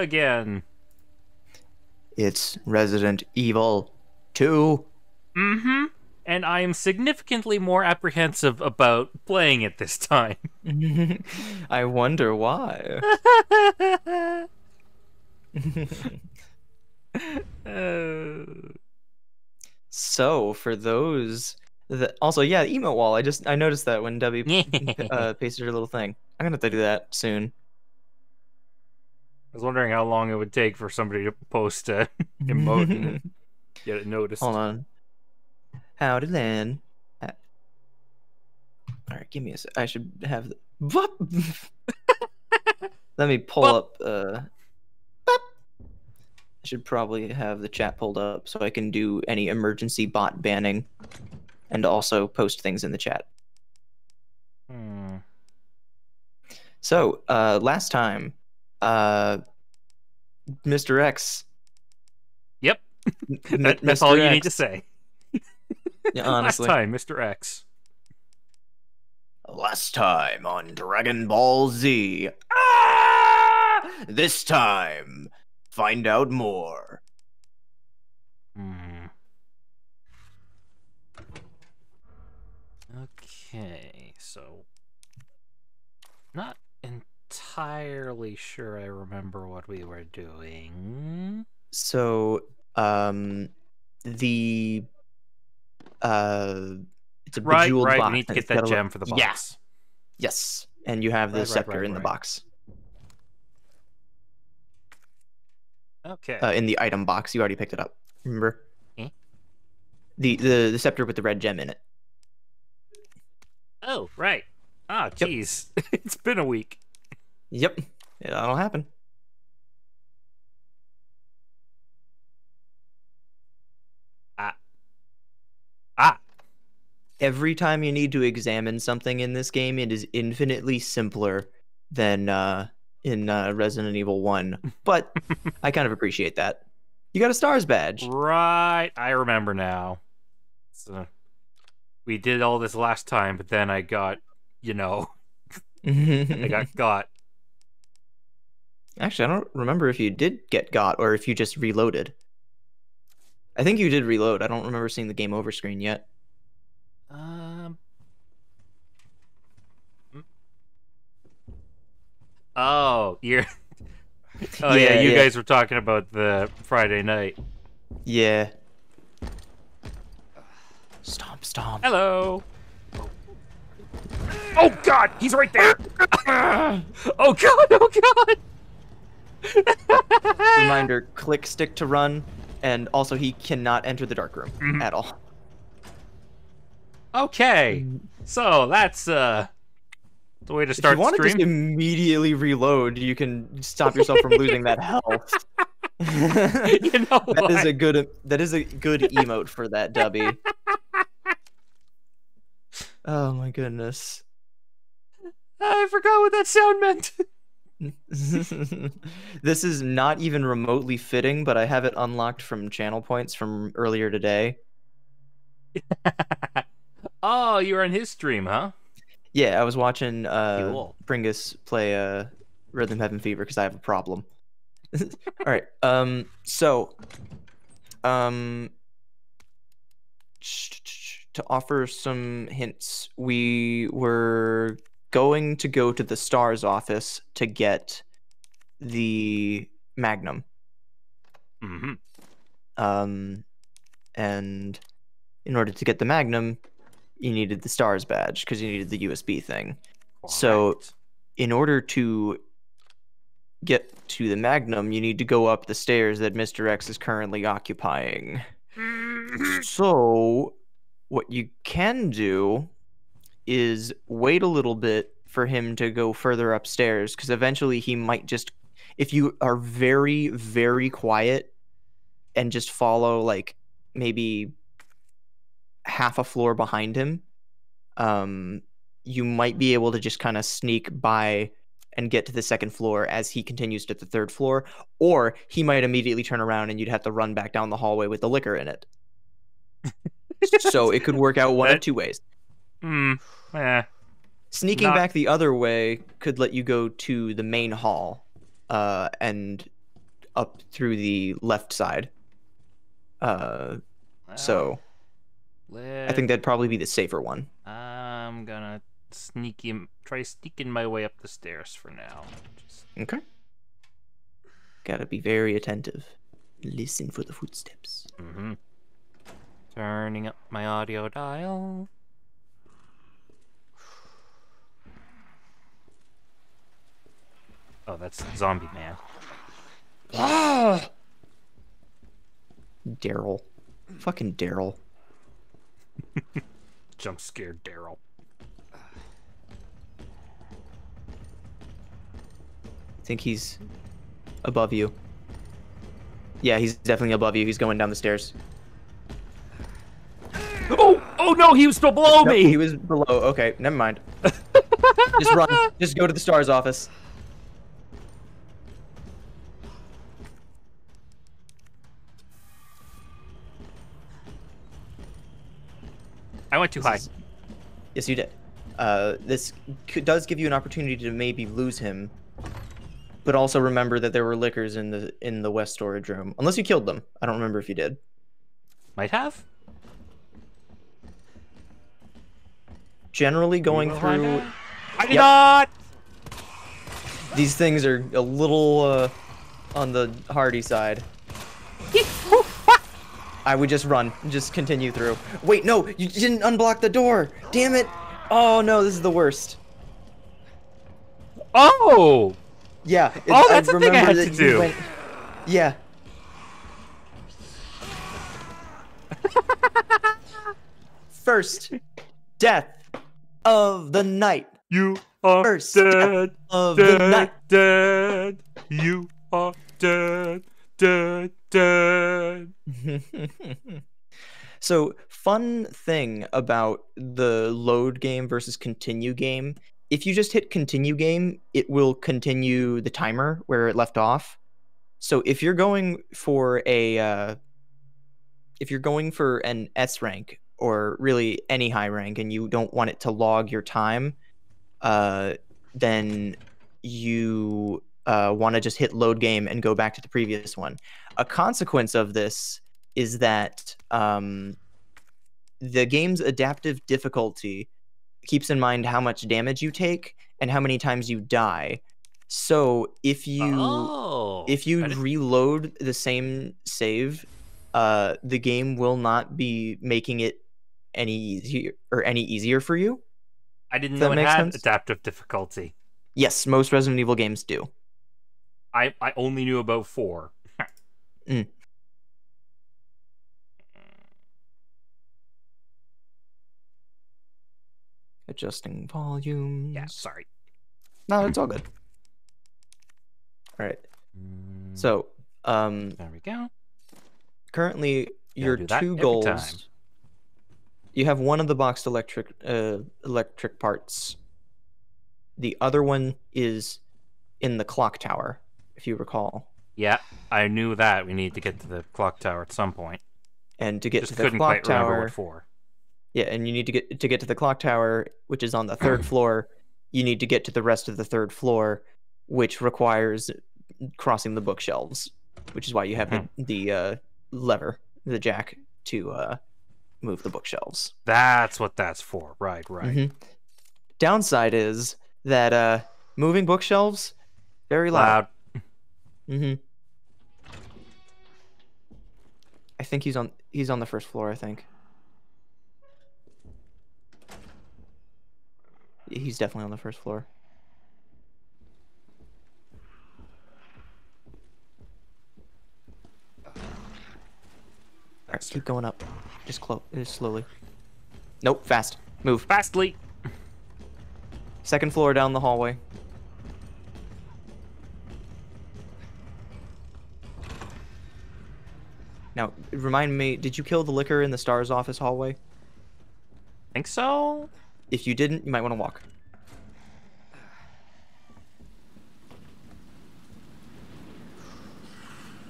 again. It's Resident Evil 2. Mm-hmm. And I am significantly more apprehensive about playing it this time. I wonder why. So for those that also, yeah, emote wall. I noticed that when Debbie pasted her little thing. I'm gonna have to do that soon. I was wondering how long it would take for somebody to post a emote and get it noticed. Hold on. Howdy, Lan. All right, give me a sec. I should have the. Let me pull up. I should probably have the chat pulled up so I can do any emergency bot banning, and also post things in the chat. So, last time, Mr. X. Yep. That's all you need to say. Yeah, honestly. Last time, Mr. X. Last time on Dragon Ball Z. This time, find out more. Okay, so not entirely sure I remember what we were doing. So, the it's a bejeweled box. We need to get that gem for the box. Yeah. Yes, and you have the scepter in the box. Okay. In the item box, you already picked it up. Remember? The scepter with the red gem in it. Oh, right. Ah, jeez. Yep. It's been a week. Yep. Yeah, that'll happen. Every time you need to examine something in this game, it is infinitely simpler than in Resident Evil 1. But I kind of appreciate that. You got a STARS badge. Right. I remember now. So, we did all this last time, but then I got, I got. Actually, I don't remember if you did get got or if you just reloaded. I think you did reload. I don't remember seeing the game over screen yet. Oh, you're. Oh yeah, you guys were talking about the Friday night. Yeah. Stomp, stomp. Hello. Oh God, he's right there. Oh God, oh God. Reminder: click stick to run, and also he cannot enter the dark room at all. Okay, so that's the way to start if you want the stream. To just immediately reload, you can stop yourself from losing that health. That is a good emote for that, Dubby. Oh my goodness. I forgot what that sound meant. This is not even remotely fitting, but I have it unlocked from channel points from earlier today. Oh, you were on his stream, huh? Yeah, I was watching Bringus play Rhythm Heaven Fever because I have a problem. All right. To offer some hints, we were going to go to the STARS office to get the Magnum. And in order to get the Magnum, you needed the STARS badge because you needed the USB thing. Correct. So in order to get to the Magnum, you need to go up the stairs that Mr. X is currently occupying. So what you can do is wait a little bit for him to go further upstairs, because eventually he might just, if you are very, very quiet and just follow like maybe half a floor behind him, you might be able to just kind of sneak by and get to the second floor as he continues to the third floor, or he might immediately turn around and you'd have to run back down the hallway with the liquor in it. So it could work out one of two ways. Sneaking back the other way could let you go to the main hall and up through the left side. So I think that'd probably be the safer one. I'm gonna try sneaking my way up the stairs for now. Okay. Gotta be very attentive. Listen for the footsteps. Mm-hmm. Turning up my audio dial. Oh, that's Zombie Man. Ah! Daryl. Fucking Daryl. Jump scared Daryl. I think he's above you. Yeah, he's definitely above you. He's going down the stairs. Oh no, he was still below me! He was below. Okay, never mind. Just run. Just go to the STARS office. I went too high. Yes, you did. This does give you an opportunity to maybe lose him, but also remember that there were lickers in the west storage room. Unless you killed them. I don't remember if you did. Might have. Generally going through... I did not! These things are a little on the hardy side. I would just run. Just continue through. Wait, no! You didn't unblock the door! Damn it! Oh no, this is the worst. Oh! Yeah. Oh, that's the thing I had to do. Yeah. First death of the night. You are First dead. Of dead, the night. Dead. You are dead. Dead. Dead. So, fun thing about the load game versus continue game, if you just hit continue game, it will continue the timer where it left off. So if you're going for an S rank or really any high rank and you don't want it to log your time, then you want to just hit load game and go back to the previous one. A consequence of this is that the game's adaptive difficulty keeps in mind how much damage you take and how many times you die. So if you reload the same save, the game will not be making it any easier for you. I didn't know it had adaptive difficulty. Yes, most Resident Evil games do. I only knew about 4. Mm. Adjusting volumes. Yeah, sorry. No, it's all good. All right. So, there we go. Currently, your 2 goals. You have one of the boxed electric parts. The other one is in the clock tower, if you recall. Yeah, I knew that. We need to get to the clock tower at some point. And to get Just to the couldn't clock quite remember tower, what for. yeah, and you need to get to the clock tower, which is on the 3rd floor. You need to get to the rest of the 3rd floor, which requires crossing the bookshelves, which is why you have the lever, the jack, to move the bookshelves. That's what that's for. Right, right. Mm-hmm. Downside is that moving bookshelves, very loud. Mm-hmm. I think he's on the 1st floor, I think. He's definitely on the 1st floor. Alright, keep going up. Just slowly. Nope, fast. Move. Fastly. 2nd floor down the hallway. Now, remind me, did you kill the licker in the STARS office hallway? Think so? If you didn't, you might want to walk.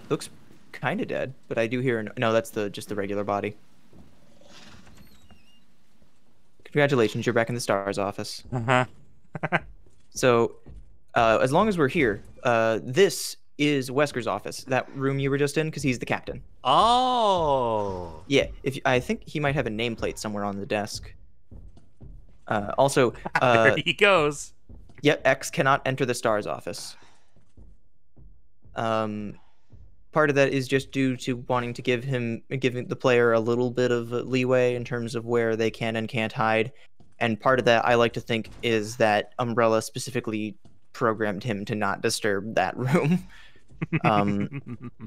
Looks kind of dead, but I do hear no, that's just the regular body. Congratulations, you're back in the STARS office. Uh-huh. So, as long as we're here, this is Wesker's office, that room you were just in, because he's the captain. Oh. Yeah, I think he might have a nameplate somewhere on the desk. Also, There he goes. yep, X cannot enter the STARS office. Part of that is just due to wanting to giving the player a little bit of leeway in terms of where they can and can't hide. And part of that, I like to think, is that Umbrella specifically programmed him to not disturb that room.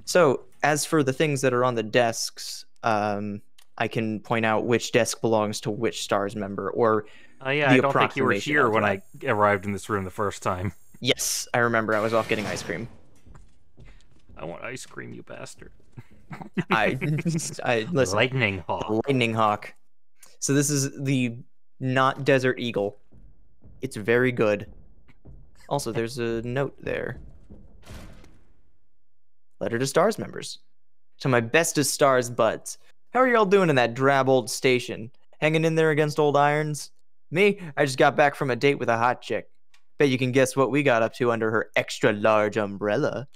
So as for the things that are on the desks, I can point out which desk belongs to which STARS member, or yeah, the I don't think you were approximation here of when that. I arrived in this room the first time. Yes, I remember. I was off getting ice cream. I want ice cream, you bastard. I listen. Lightning Hawk. Lightning Hawk. So this is the not Desert Eagle. It's very good. Also, there's a note there. Letter to STARS members. To my bestest STARS buds. How are y'all doing in that drab old station? Hanging in there against old irons? Me? I just got back from a date with a hot chick. Bet you can guess what we got up to under her extra large umbrella.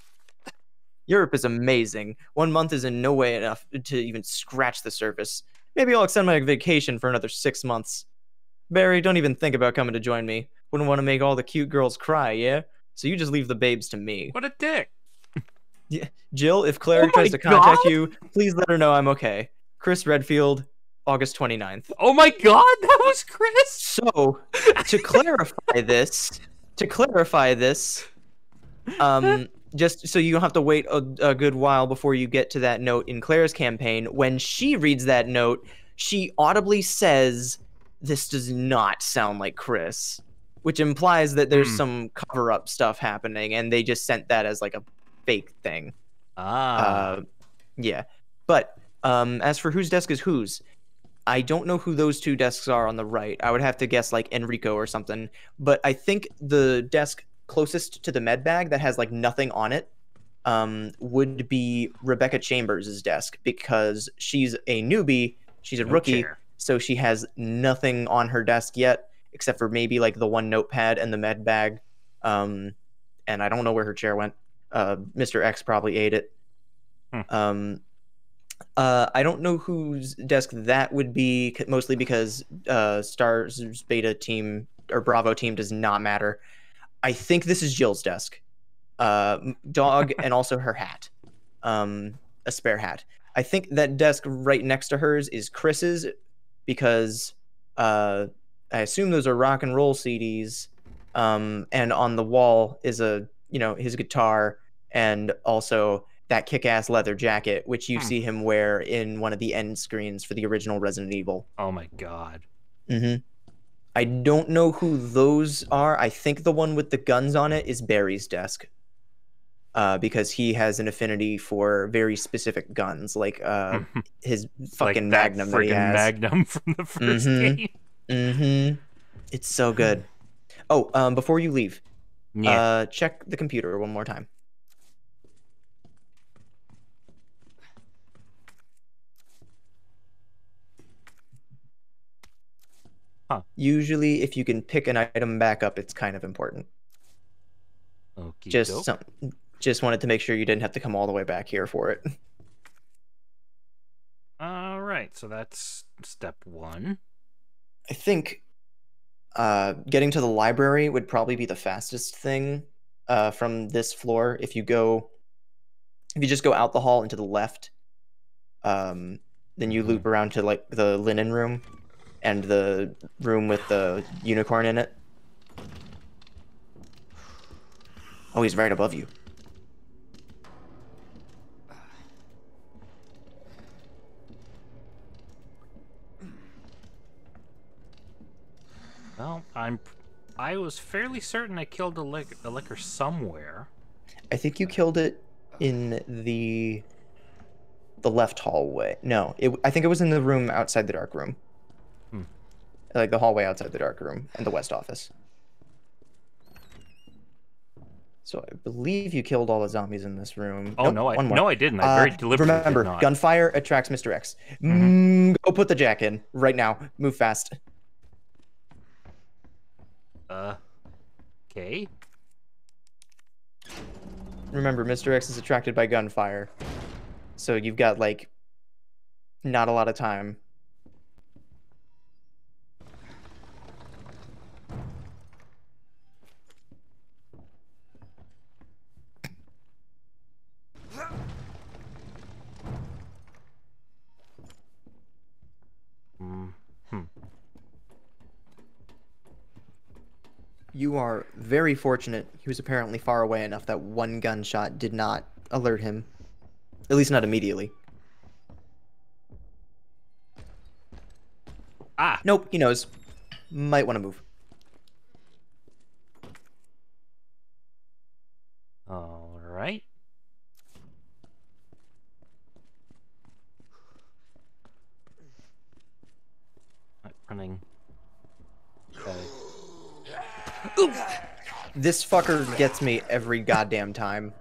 Europe is amazing. 1 month is in no way enough to even scratch the surface. Maybe I'll extend my vacation for another 6 months. Barry, don't even think about coming to join me. Wouldn't want to make all the cute girls cry, yeah? So you just leave the babes to me. What a dick. Yeah. Jill, if Claire Oh tries my to contact God! you, please let her know I'm okay. Chris Redfield, August 29th. Oh my God, that was Chris! So, to clarify this, just so you don't have to wait a good while before you get to that note in Claire's campaign, when she reads that note, she audibly says, "This does not sound like Chris," which implies that there's some cover-up stuff happening, and they just sent that as like a fake thing. Yeah. But as for whose desk is whose, I don't know who those two desks are on the right. I would have to guess like Enrico or something. But I think the desk closest to the med bag that has like nothing on it would be Rebecca Chambers' desk, because she's a newbie, she's a rookie, so she has nothing on her desk yet, except for maybe like the one notepad and the med bag. And I don't know where her chair went. Mr. X probably ate it. I don't know whose desk that would be, mostly because STARS beta team or Bravo team does not matter. I think this is Jill's desk. Dog and also her hat. A spare hat. I think that desk right next to hers is Chris's, because I assume those are rock and roll CDs. And on the wall is his guitar, and also that kick-ass leather jacket, which you see him wear in one of the end screens for the original Resident Evil. Oh my God. I don't know who those are. I think the one with the guns on it is Barry's desk, because he has an affinity for very specific guns, like his fucking like Magnum that he has. Magnum from the first game. It's so good. Oh, before you leave, check the computer one more time. Usually, if you can pick an item back up, it's kind of important. Just wanted to make sure you didn't have to come all the way back here for it. All right, so that's step 1. I think getting to the library would probably be the fastest thing from this floor. If you just go out the hall and to the left, then you loop around to like the linen room and the room with the unicorn in it. Oh, he's right above you. Well, I was fairly certain I killed a liquor somewhere. I think you killed it in the left hallway. No, I think it was in the room outside the dark room. Like the hallway outside the dark room and the west office. So I believe you killed all the zombies in this room. Oh, nope, no, I didn't. I very deliberately remember, did not. Gunfire attracts Mr. X. Go put the jack in right now. Move fast. Okay. remember, Mr. X is attracted by gunfire. So you've got, like, not a lot of time. You are very fortunate. He was apparently far away enough that one gunshot did not alert him. At least not immediately. Ah! Nope, he knows. Might want to move. Alright. Running. This fucker gets me every goddamn time.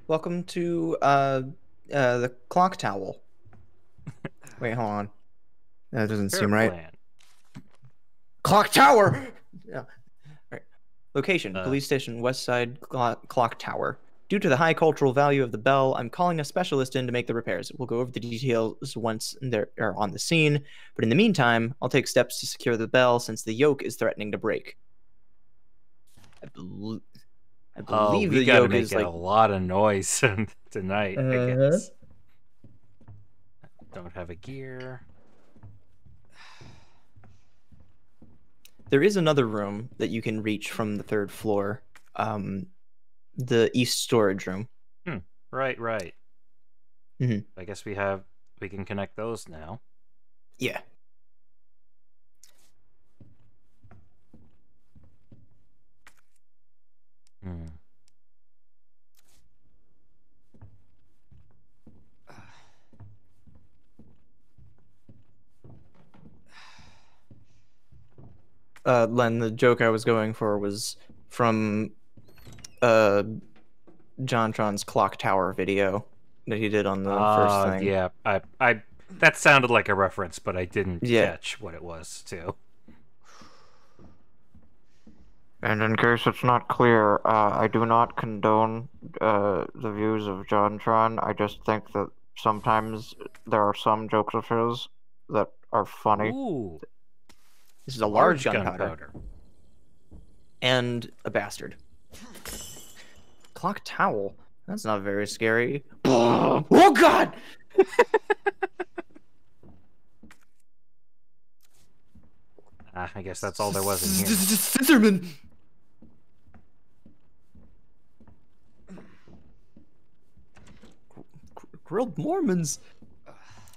Welcome to the clock tower. Wait, hold on. That doesn't seem right. Plan. Clock tower. Yeah. Right. Location: police station, West Side clock tower. Due to the high cultural value of the bell, I'm calling a specialist in to make the repairs. We'll go over the details once they're on the scene, but in the meantime, I'll take steps to secure the bell since the yoke is threatening to break. I believe we the gotta yoke make is a lot of noise tonight, I guess. Don't have a gear. There is another room that you can reach from the 3rd floor. The east storage room. Right. Mm-hmm. I guess we can connect those now. Yeah. Len, the joke I was going for was from JonTron's clock tower video that he did on the first thing. Yeah, I that sounded like a reference, but I didn't catch what it was too. And in case it's not clear, I do not condone the views of JonTron. I just think that sometimes there are some jokes of his that are funny. Ooh. This is a large gunpowder. And a bastard. Clock towel? That's not very scary. Oh god! I guess that's all there was in here. Scissorman! Grilled Mormons.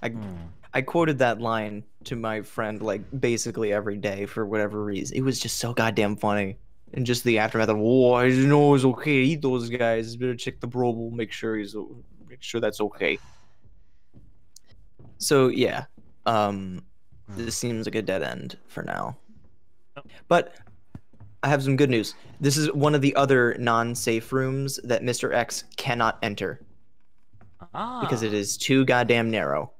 I quoted that line to my friend like basically every day for whatever reason. It was just so goddamn funny. And just the aftermath of, oh, I didn't know it was okay to eat those guys. Better check the bro, make sure that's okay. So yeah, this seems like a dead end for now. But I have some good news. This is one of the other non-safe rooms that Mr. X cannot enter. Because it is too goddamn narrow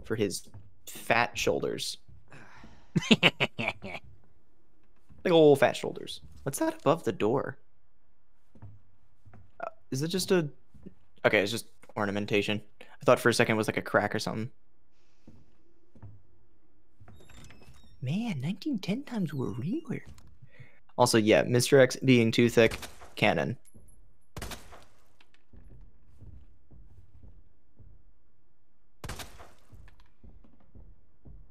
for his fat shoulders. Like old fat shoulders. What's that above the door? Is it just a... Okay, it's just ornamentation. I thought for a second it was like a crack or something. Man, 1910 times were real. Also, yeah, Mr. X being too thick, canon.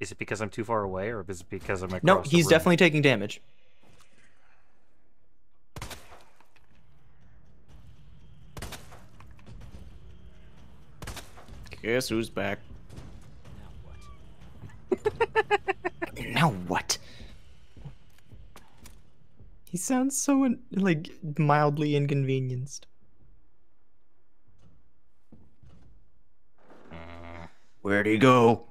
Is it because I'm too far away, or is it because I'm across No, the he's room? definitely taking damage. Guess who's back? Now what? He sounds so like mildly inconvenienced. Where'd he go?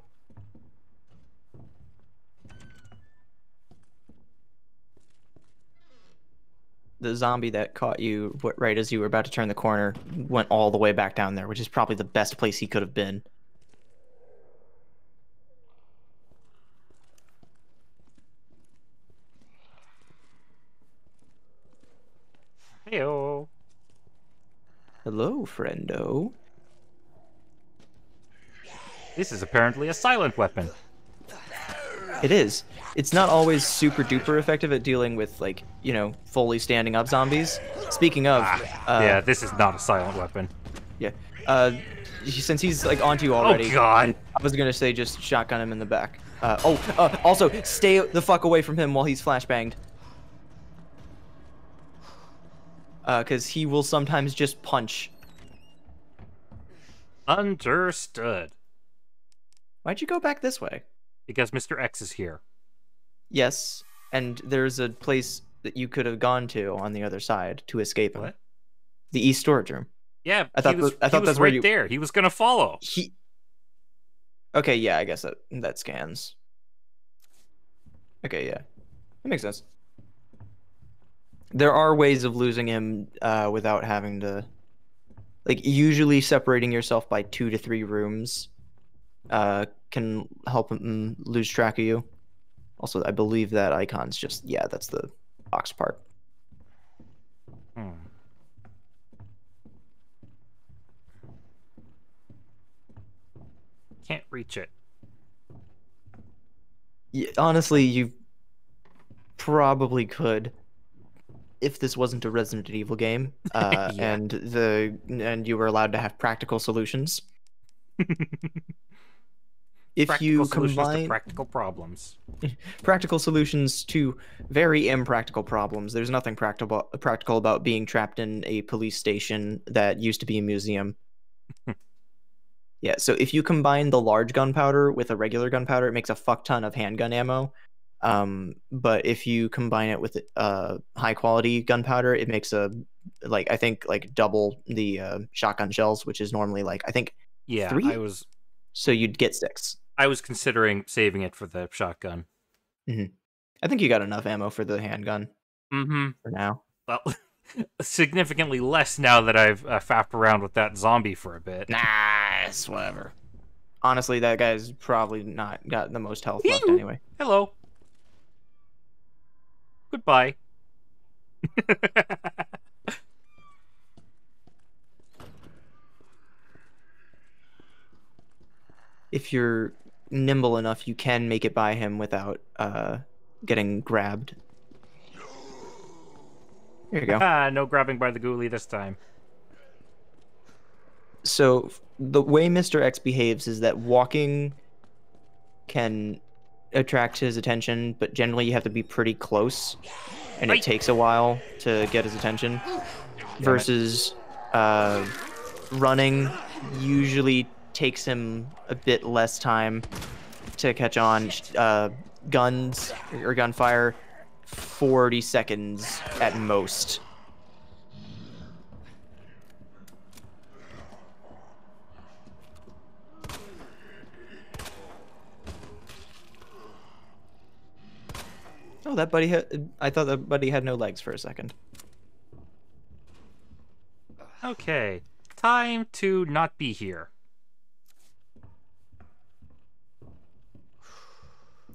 The zombie that caught you right as you were about to turn the corner went all the way back down there, which is probably the best place he could have been. Heyo. Hello, friendo. This is apparently a silent weapon. It is. It's not always super duper effective at dealing with, like, you know, fully standing up zombies. Speaking of, Yeah, this is not a silent weapon. yeah, since he's like onto you Oh already, god. I was gonna say just shotgun him in the back. Also stay the fuck away from him while he's flashbanged. Cause he will sometimes just punch. Understood. Why'd you go back this way? Because Mr. X is here. Yes, and there's a place that you could have gone to on the other side to escape him. What? The East storage room. Yeah, I thought he was that's where right you. there. He was gonna follow. Okay, yeah, I guess that scans. Okay, yeah, that makes sense. There are ways of losing him without having to, like, usually separating yourself by 2 to 3 rooms can help him lose track of you. Also, I believe that icon's just, yeah, that's the box part. Can't reach it. Yeah, honestly, you probably could if this wasn't a Resident Evil game, Yeah. and you were allowed to have practical solutions. If Practical you solutions to combine practical problems. practical solutions to very impractical problems, there's nothing practical about being trapped in a police station that used to be a museum. Yeah, so if you combine the large gunpowder with a regular gunpowder, it makes a fuck ton of handgun ammo. But if you combine it with high quality gunpowder, it makes I think double the shotgun shells, which is normally I think Yeah, 3. So you'd get 6. I was considering saving it for the shotgun. I think you got enough ammo for the handgun for now. Well, significantly less now that I've faffed around with that zombie for a bit. Nice, whatever. Honestly, that guy's probably not got the most health left anyway. Hello. Goodbye. If you're nimble enough, you can make it by him without getting grabbed. There you go. No grabbing by the ghoulie this time. So the way Mr. X behaves is that walking can attract his attention, but generally you have to be pretty close, and it takes a while to get his attention. Versus running usually takes him a bit less time to catch on. Guns or gunfire, 40 seconds at most. Oh, that buddy I thought that buddy had no legs for a second. Okay, time to not be here.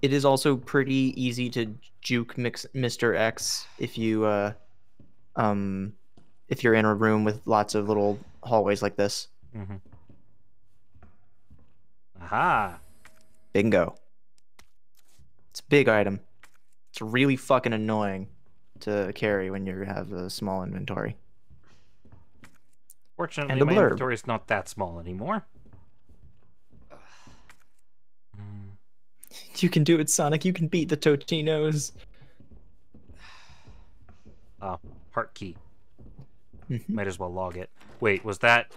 It is also pretty easy to juke Mr. X if you if you're in a room with lots of little hallways like this. Aha. Bingo. It's a big item. It's really fucking annoying to carry when you have a small inventory. Fortunately, my inventory is not that small anymore. You can do it, Sonic. You can beat the Totinos. Heart key. Might as well log it. Wait, was that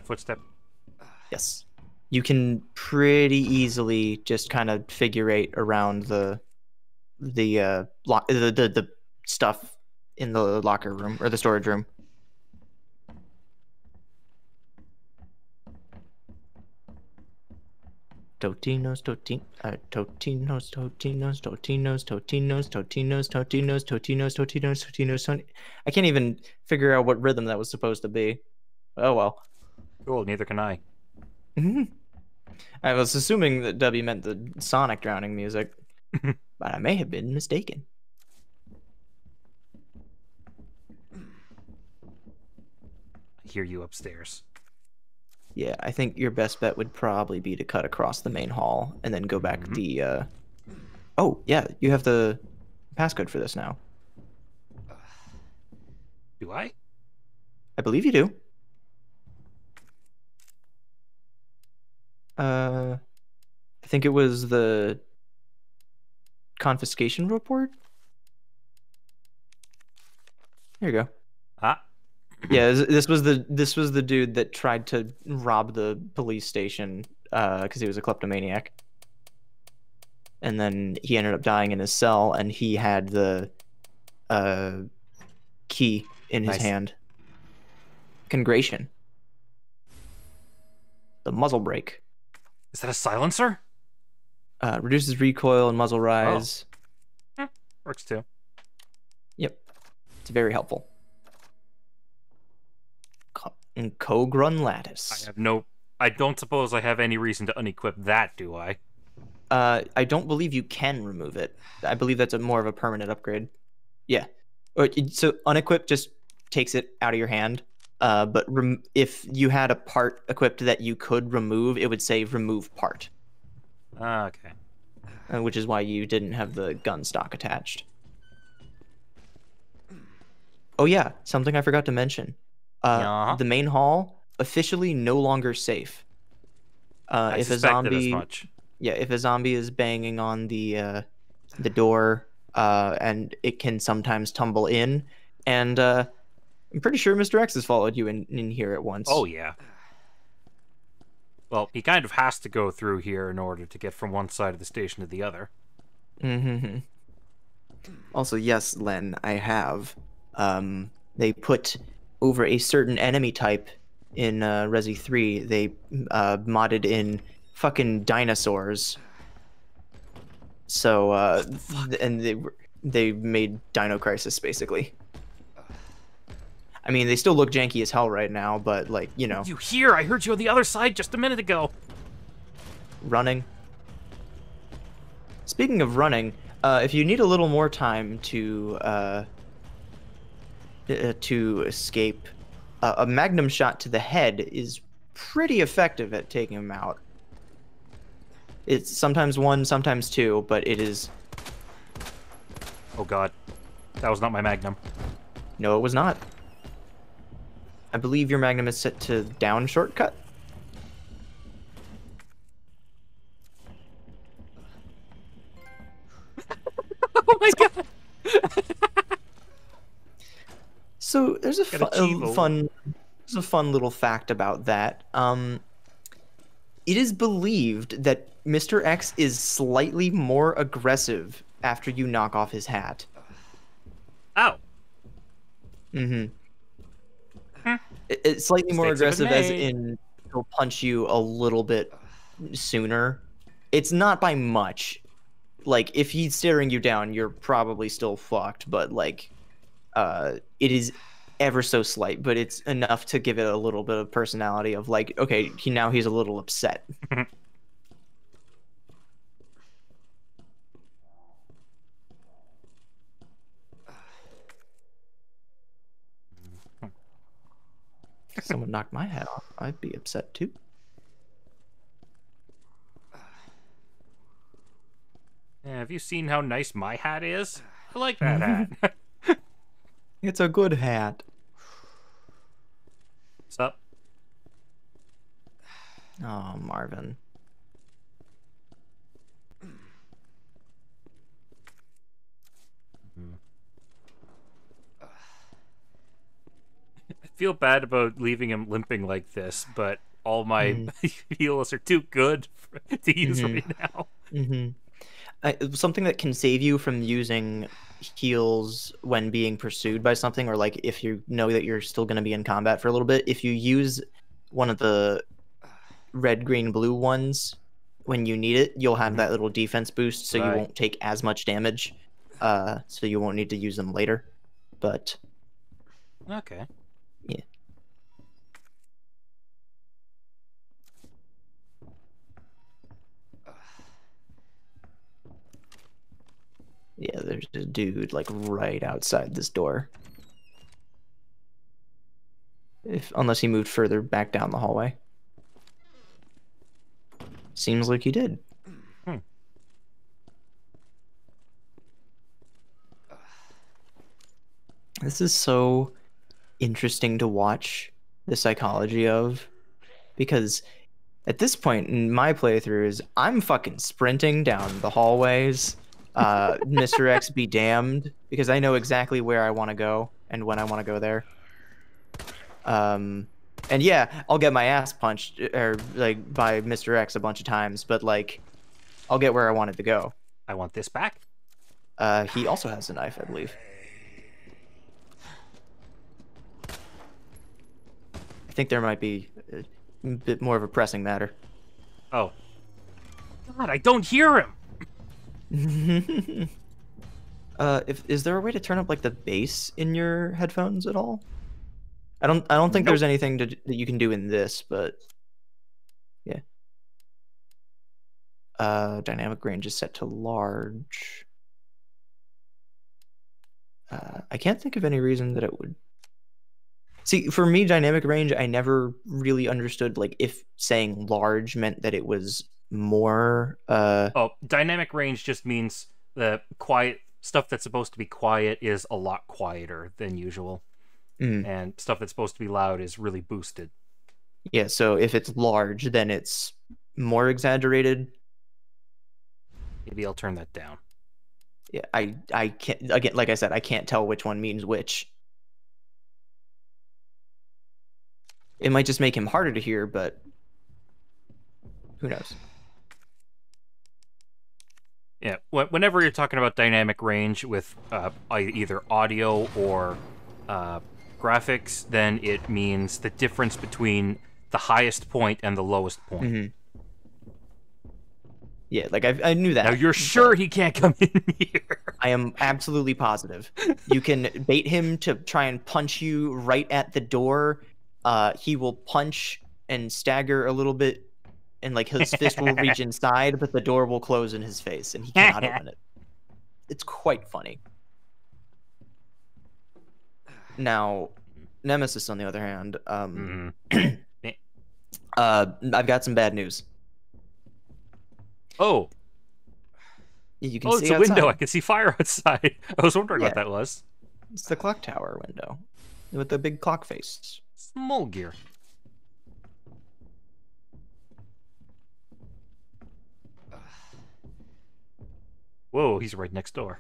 footstep? Yes. You can pretty easily just kind of figurate around the stuff in the locker room or the storage room. Totinos, Totinos, Totinos, Totinos, Totinos, Totinos, Totinos, Totinos, Totinos, Totinos, Totinos. I can't even figure out what rhythm that was supposed to be. Oh well. Cool, neither can I. I was assuming that W meant the Sonic drowning music, but I may have been mistaken. hear you upstairs. Yeah, I think your best bet would probably be to cut across the main hall and then go back the. Oh yeah, you have the passcode for this now. Do I? I believe you do. I think it was the confiscation report. There you go. Ah. Yeah, this was the dude that tried to rob the police station because he was a kleptomaniac, and then he ended up dying in his cell, and he had the key in his Nice. hand. Congration. The muzzle brake. Is that a silencer? Reduces recoil and muzzle rise. Works too. Yep. It's very helpful. And Kogrun lattice. I don't suppose I have any reason to unequip that, do I? I don't believe you can remove it. I believe that's more of a permanent upgrade. Yeah. So unequip just takes it out of your hand. But if you had a part equipped that you could remove, it would say remove part. Okay. Which is why you didn't have the gun stock attached. Oh yeah, something I forgot to mention. The main hall officially no longer safe. I If a suspected zombie, as much. yeah, if a zombie is banging on the door, and it can sometimes tumble in, and I'm pretty sure Mr. X has followed you in here at once. Oh yeah. Well, he kind of has to go through here in order to get from one side of the station to the other. Mm-hmm. Also, yes, Len, I have. They put over a certain enemy type in Resi 3. They modded in fucking dinosaurs. So, and they made Dino Crisis basically. I mean, they still look janky as hell right now, but like, you know. You hear? I heard you on the other side just a minute ago. Running. Speaking of running, if you need a little more time to escape, a magnum shot to the head is pretty effective at taking him out. It's sometimes one, sometimes two, but it is... Oh god. That was not my magnum. No, it was not. I believe your magnum is set to down shortcut. Oh my god! So there's a Got a Chivo. fun little fact about that. It is believed that Mr. X is slightly more aggressive after you knock off his hat. Ow. Mm-hmm. It's slightly more Mistakes have aggressive, been as made. in he'll punch you a little bit sooner. It's not by much. Like, if he's staring you down, you're probably still fucked, but like, it is ever so slight, but it's enough to give it a little bit of personality of like, okay, now he's a little upset. If someone knocked my hat off, I'd be upset too. Yeah, have you seen how nice my hat is? I like that hat. It's a good hat. What's up? Oh, Marvin. I feel bad about leaving him limping like this, but all my heals are too good to use right now. Something that can save you from using heals when being pursued by something, or like if you know that you're still going to be in combat for a little bit, if you use one of the red, green, blue ones when you need it, you'll have that little defense boost, so you won't take as much damage, so you won't need to use them later. But okay. Yeah. Yeah, there's a dude like right outside this door. If unless he moved further back down the hallway. Seems like he did. Hmm. This is so interesting to watch the psychology of, because at this point in my playthroughs, I'm fucking sprinting down the hallways. Mr. X be damned, because I know exactly where I want to go and when I want to go there. And yeah, I'll get my ass punched or like by Mr. X a bunch of times, but like I'll get where I wanted to go. I want this back. He also has a knife, I believe. I think there might be a bit more of a pressing matter. Oh. God, I don't hear him. Is there a way to turn up like the bass in your headphones at all? I don't think there's anything that you can do in this, but yeah. Dynamic range is set to large. I can't think of any reason that it would. See, for me, dynamic range, I never really understood like if saying large meant that it was more. Oh, dynamic range just means the quiet stuff that's supposed to be quiet is a lot quieter than usual. And stuff that's supposed to be loud is really boosted. Yeah, so if it's large, then it's more exaggerated. Maybe I'll turn that down. Yeah, I can't, again, like I said, I can't tell which one means which. It might just make him harder to hear, but who knows? Yeah, whenever you're talking about dynamic range with either audio or graphics, then it means the difference between the highest point and the lowest point. Yeah, like I knew that. Now you're sure he can't come in here? I am absolutely positive. You can bait him to try and punch you right at the door. He will punch and stagger a little bit, and like his fist will reach inside, but the door will close in his face, and he cannot open it. It's quite funny. Now, Nemesis, on the other hand, I've got some bad news. Oh. You can see it's a outside. window. I can see fire outside. I was wondering what that was. It's the clock tower window with the big clock face. Small gear. Whoa, he's right next door.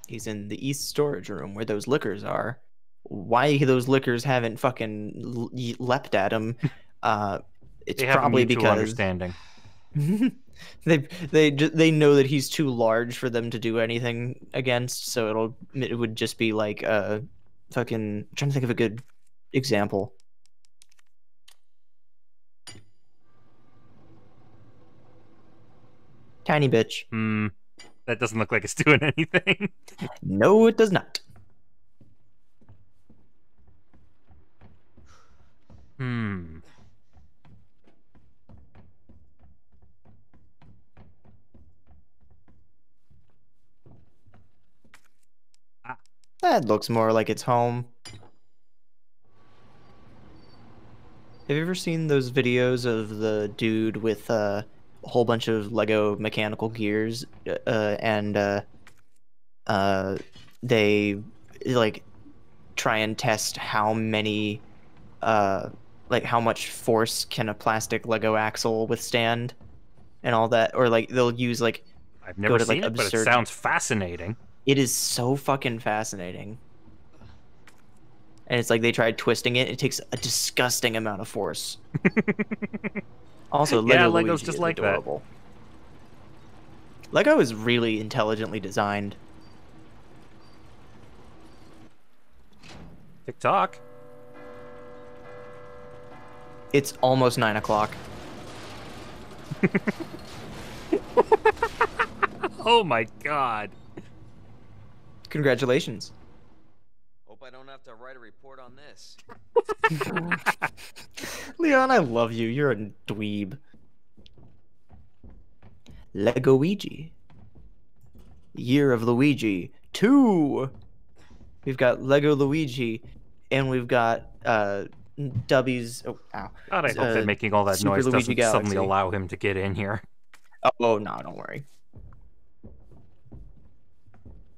He's in the east storage room where those liquors are. Why those liquors haven't fucking leapt at him? It's probably because understanding. they know that he's too large for them to do anything against. So it would just be like fucking. I'm trying to think of a good example. Tiny bitch. That doesn't look like it's doing anything. No, it does not. That looks more like it's home. Have you ever seen those videos of the dude with a whole bunch of Lego mechanical gears and they like try and test how many like how much force can a plastic Lego axle withstand and all that, or like they'll use like I've never seen it, but it sounds fascinating. It is so fucking fascinating. And it's like they tried twisting it. It takes a disgusting amount of force. Also, Lego Lego's Luigi just is like adorable. Lego is really intelligently designed. TikTok. It's almost 9 o'clock. Oh my god. Congratulations. Hope I don't have to write a report on this. Leon, I love you. You're a dweeb. Lego Luigi. Year of Luigi 2. We've got Lego Luigi and we've got W's. Oh, ow. God, I hope that making all that Super noise Luigi doesn't suddenly Galaxy. allow him to get in here. Oh no, don't worry.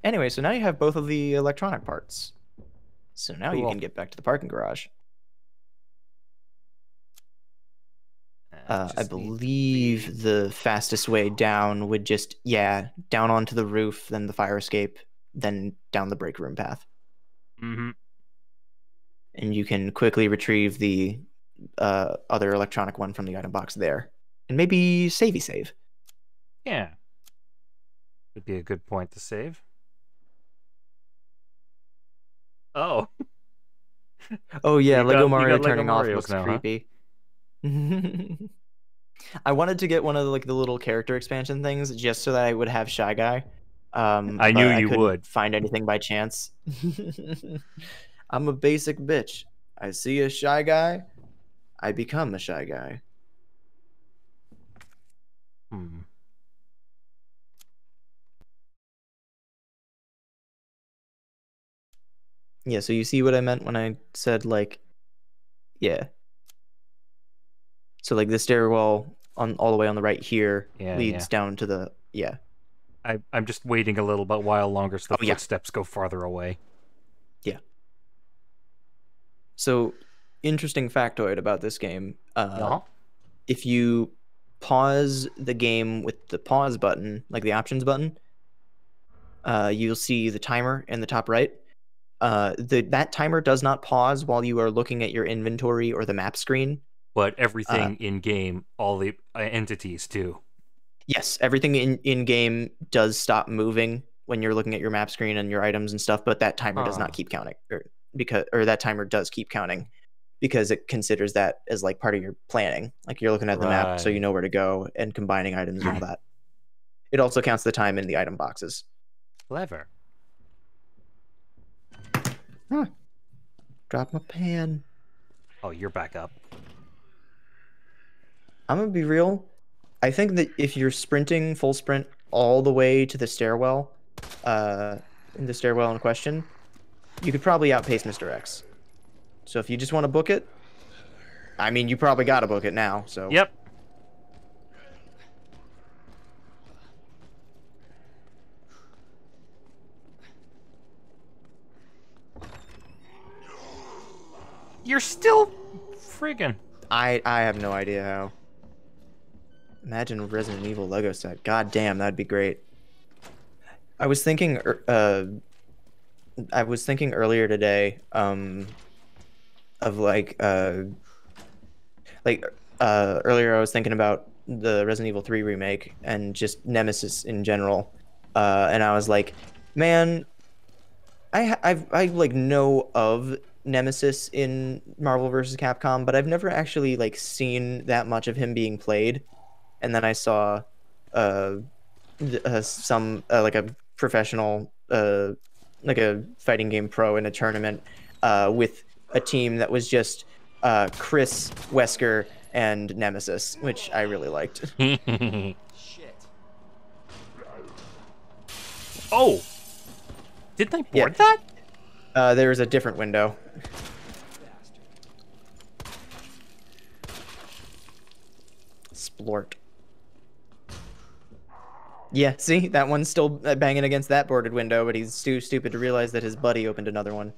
Anyway, so now you have both of the electronic parts. So now you Cool. can get back to the parking garage. I believe the fastest way down would just, down onto the roof, then the fire escape, then down the break room path. Mm-hmm. And you can quickly retrieve the other electronic one from the item box there. And maybe save. Yeah. Would be a good point to save. Oh. Oh yeah, You Lego got Mario Lego turning off Marios looks now, huh? creepy. I wanted to get one of the little character expansion things just so that I would have Shy Guy. I but knew I you couldn't would. find anything by chance. I'm a basic bitch. I see a Shy Guy, I become a Shy Guy. Hmm. Yeah, so you see what I meant when I said yeah. So the stairwell on all the way on the right here leads down to the I'm just waiting a little bit while longer so the Oh, yeah. footsteps go farther away. Yeah. So, interesting factoid about this game. If you pause the game with the pause button, like the options button, you'll see the timer in the top right. That timer does not pause while you are looking at your inventory or the map screen. But everything in game, all the entities too. Yes, everything in game does stop moving when you're looking at your map screen and your items and stuff, but that timer does not keep counting, or that timer does keep counting because it considers that as part of your planning. Like you're looking at the map, so you know where to go and combining items and all that. It also counts the time in the item boxes. Clever. Huh. Drop my pan. Oh, you're back up. I'm gonna be real. I think that if you're sprinting full sprint all the way to the stairwell, in the stairwell in question, you could probably outpace Mr. X. So if you just want to book it, I mean, you probably got to book it now. So Yep. You're still friggin'. I have no idea how. Imagine a Resident Evil Lego set. God damn, that'd be great. I was thinking earlier today of earlier I was thinking about the Resident Evil 3 remake and just Nemesis in general. And I was like, man, I know of Nemesis in Marvel vs. Capcom, but I've never actually seen that much of him being played. And then I saw some a professional like a fighting game pro in a tournament with a team that was just Chris, Wesker, and Nemesis, which I really liked. Shit. Oh! Didn't I board that? There's a different window. Splort. Yeah, see? That one's still banging against that boarded window, but he's too stupid to realize that his buddy opened another one.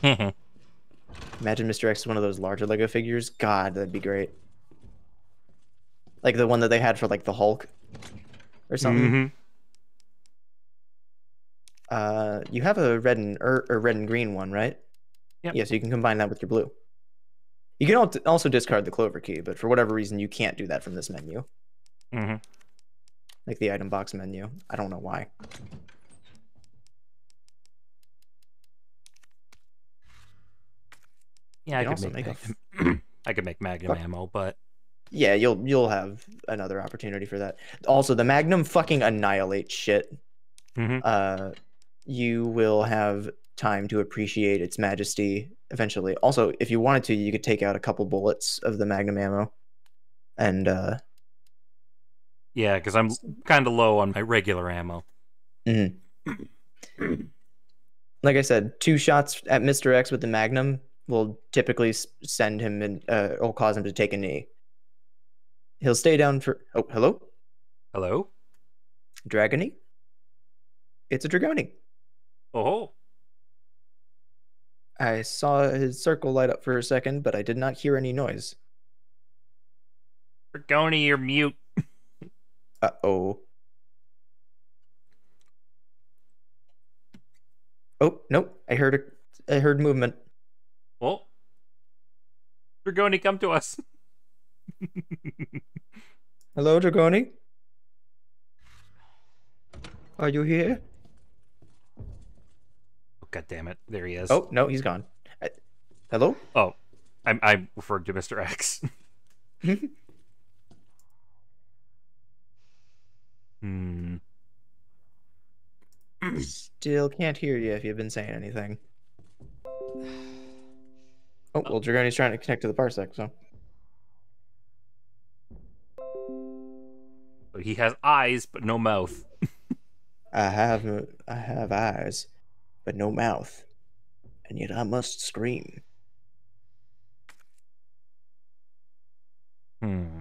Imagine Mr. X is one of those larger Lego figures. God, that'd be great. Like the one that they had for the Hulk or something. You have a red and red and green one, right? Yep. Yeah, so you can combine that with your blue. You can also discard the clover key, but for whatever reason, you can't do that from this menu. Like the item box menu. I don't know why. Yeah, I could make Magnum ammo, but yeah, you'll have another opportunity for that. Also, the Magnum fucking annihilates shit. You will have time to appreciate its majesty eventually. Also, if you wanted to, you could take out a couple bullets of the Magnum ammo, and yeah, because I'm kind of low on my regular ammo. Like I said, 2 shots at Mr. X with the Magnum will typically send him and will cause him to take a knee. He'll stay down for. Oh, hello, Hello? Dragony. It's a Dragony. Oh. I saw his circle light up for a second, but I did not hear any noise. Dragoni, you're mute. Uh-oh. Oh, nope. I heard movement. Oh. Dragoni, come to us. Hello, Dragoni? Are you here? Oh, God damn it. There he is. Oh, no, he's gone. Hello? Oh. I'm referring to Mr. X. Hmm. Still can't hear you if you've been saying anything. Oh, well, Dragoni's trying to connect to the parsec, so. He has eyes, but no mouth. I have eyes, but no mouth, and yet I must scream. Hmm.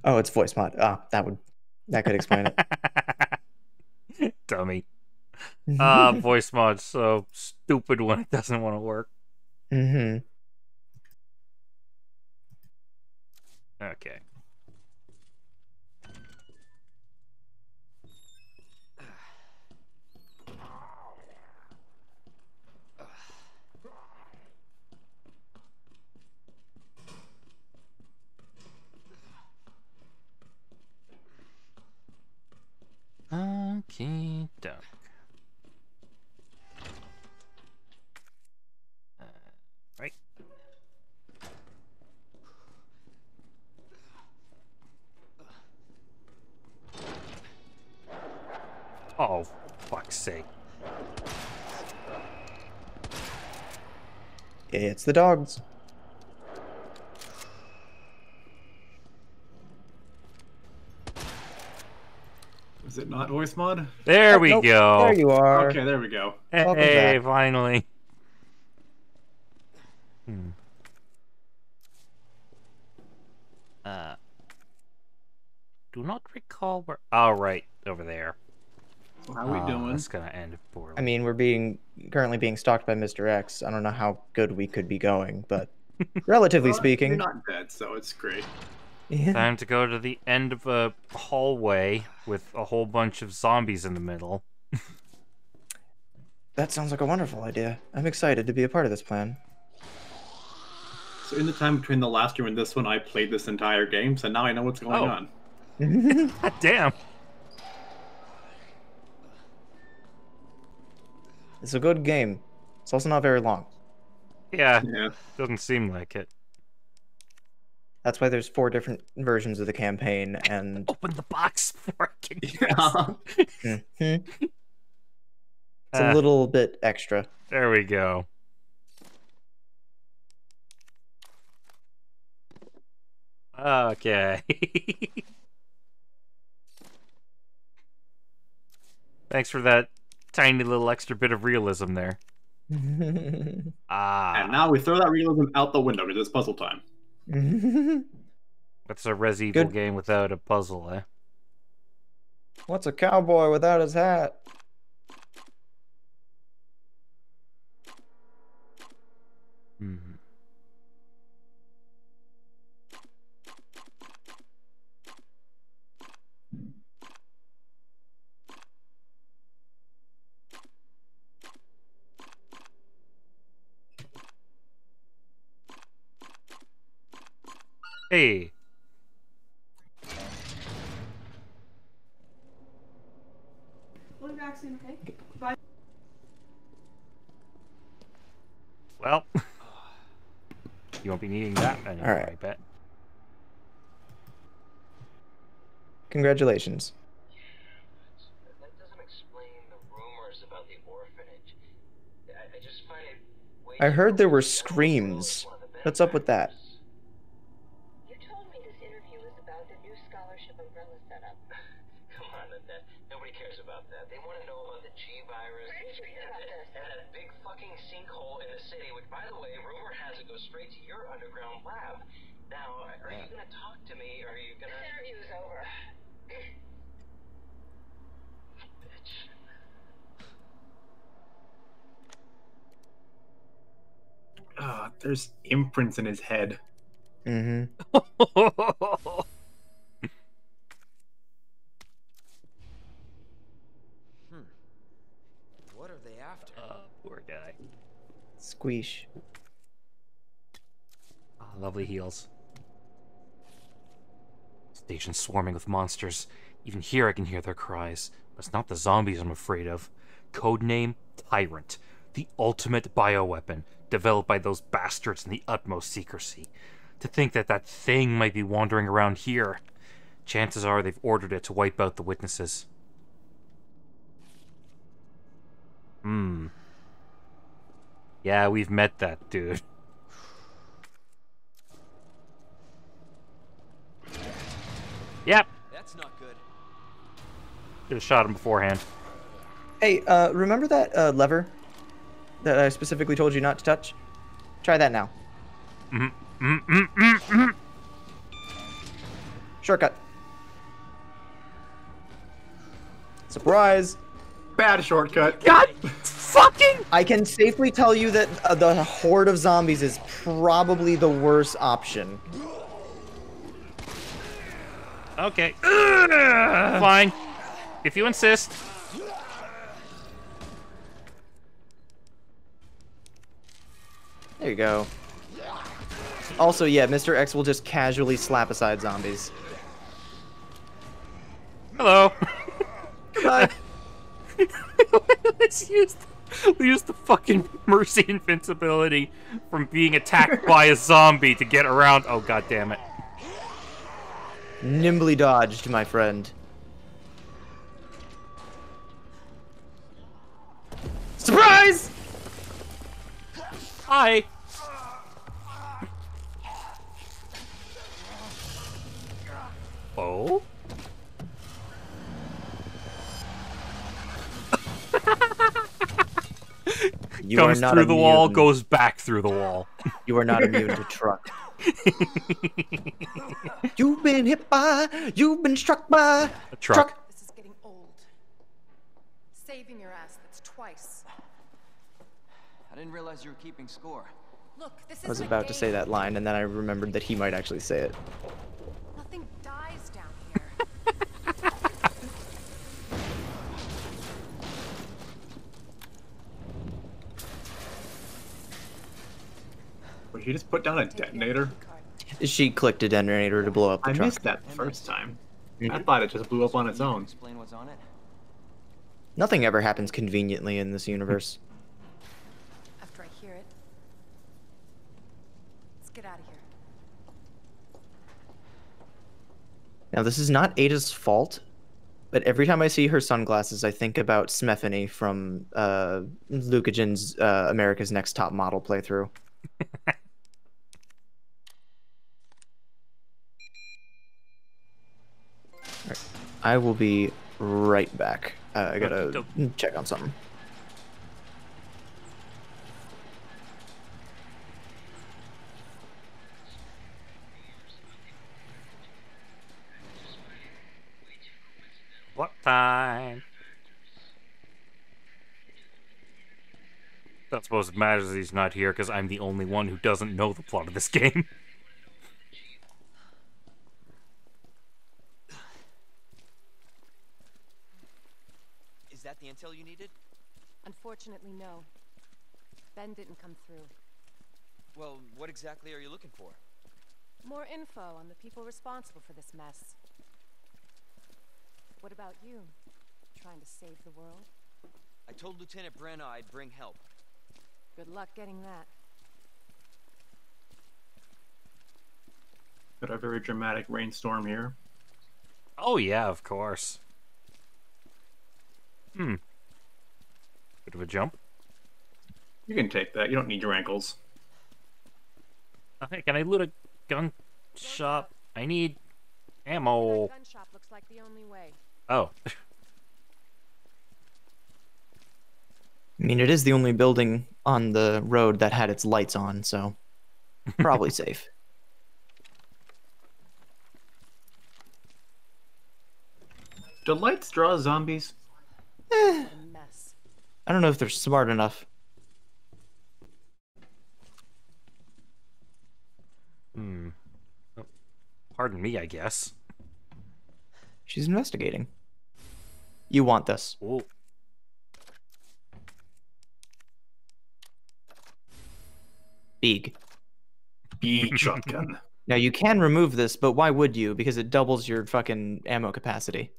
Oh, it's voice mod. Ah, that could explain it. Dummy. Voice mod's so stupid when it doesn't want to work. Mm-hmm. Okay. Okay, duck. Right. Oh, fuck's sake. It's the dogs. Is it not voice mod? There Oh, we nope. go. There you are. Okay, there we go. Welcome Hey, back. finally. Do not recall where. Oh, right, over there. So how we doing? That's gonna end poorly. I mean, we're currently being stalked by Mr. X. I don't know how good we could be going, but relatively Well, speaking. you're not dead, so it's great. Yeah. Time to go to the end of a hallway with a whole bunch of zombies in the middle. That sounds like a wonderful idea. I'm excited to be a part of this plan. So in the time between the last room and this one, I played this entire game, so now I know what's going Oh. on. God damn. It's a good game. It's also not very long. Yeah, Yeah. doesn't seem like it. That's why there's 4 different versions of the campaign, and Open the box before I can Yeah. Mhm. It's a little bit extra. There we go. Okay. Thanks for that tiny little extra bit of realism there. And now we throw that realism out the window because it's puzzle time. That's a Res Evil Good. game without a puzzle, eh? What's a cowboy without his hat? Hmm. Hey. Blue vaccine, okay? Bye. Well, you won't be needing that anymore, Alright. I bet. Congratulations. That doesn't explain the rumors about the orphanage. I just find it way I heard there were too screams. one of the What's up with that? You told me this interview was about the new scholarship umbrella setup. Come on, nobody cares about that. They want to know about the G virus Where did you hear about this? and that big fucking sinkhole in the city, which, by the way, rumor has it goes straight to your underground lab. Now, are you gonna talk to me, or are you gonna... This interview is over. Ah, there's imprints in his head. Mm-hmm. What are they after? Poor guy. Squeesh. Ah, lovely heels. Station swarming with monsters. Even here I can hear their cries. But it's not the zombies I'm afraid of. Codename Tyrant. The ultimate bioweapon, developed by those bastards in the utmost secrecy. To think that that thing might be wandering around here. Chances are they've ordered it to wipe out the witnesses. Yeah, we've met that dude. Yep. That's not good. Should have shot him beforehand. Hey, remember that lever that I specifically told you not to touch? Try that now. Shortcut. Surprise! Bad shortcut. God fucking! I can safely tell you that the horde of zombies is probably the worst option. Okay. Fine. If you insist. There you go. Also, yeah, Mr. X will just casually slap aside zombies. Hello. Goodbye. Let's use the fucking mercy invincibility from being attacked by a zombie to get around. Oh, god damn it. Nimbly dodged, my friend. Surprise! Hi. Oh? You Comes are not through the wall, immune. goes back through the wall. You are not immune to truck. You've been hit by, you've been struck by A truck. This is getting old. Saving your ass, that's twice. I didn't realize you were keeping score. Look, this is I was about to say that line, and then I remembered that he might actually say it. Nothing dies down here. Would he just put down a detonator? She clicked a detonator to blow up the I truck. missed that the first time. I thought it just blew up on its own. Explain what's on it. Nothing ever happens conveniently in this universe. After I hear it. Let's get out of here. Now, this is not Ada's fault, but every time I see her sunglasses, I think about Smephany from Lucagen's America's Next Top Model playthrough. Alright, I will be right back. I gotta check on something. What time? Don't suppose it matters that he's not here because I'm the only one who doesn't know the plot of this game. Is that the intel you needed? Unfortunately, no. Ben didn't come through. Well, what exactly are you looking for? More info on the people responsible for this mess. What about you? Trying to save the world? I told Lieutenant Brenna I'd bring help. Good luck getting that. Got a very dramatic rainstorm here. Oh yeah, of course. Bit of a jump. You can take that. You don't need your ankles. Okay, can I loot a gun shop? I need ammo. That gun shop looks like the only way. Oh. I mean, it is the only building on the road that had its lights on, so probably safe. Do lights draw zombies? Eh, What a mess. I don't know if they're smart enough. Hmm. Oh, pardon me, I guess. She's investigating. You want this. Oh. Big. Big shotgun. Now you can remove this, but why would you? Because it doubles your fucking ammo capacity.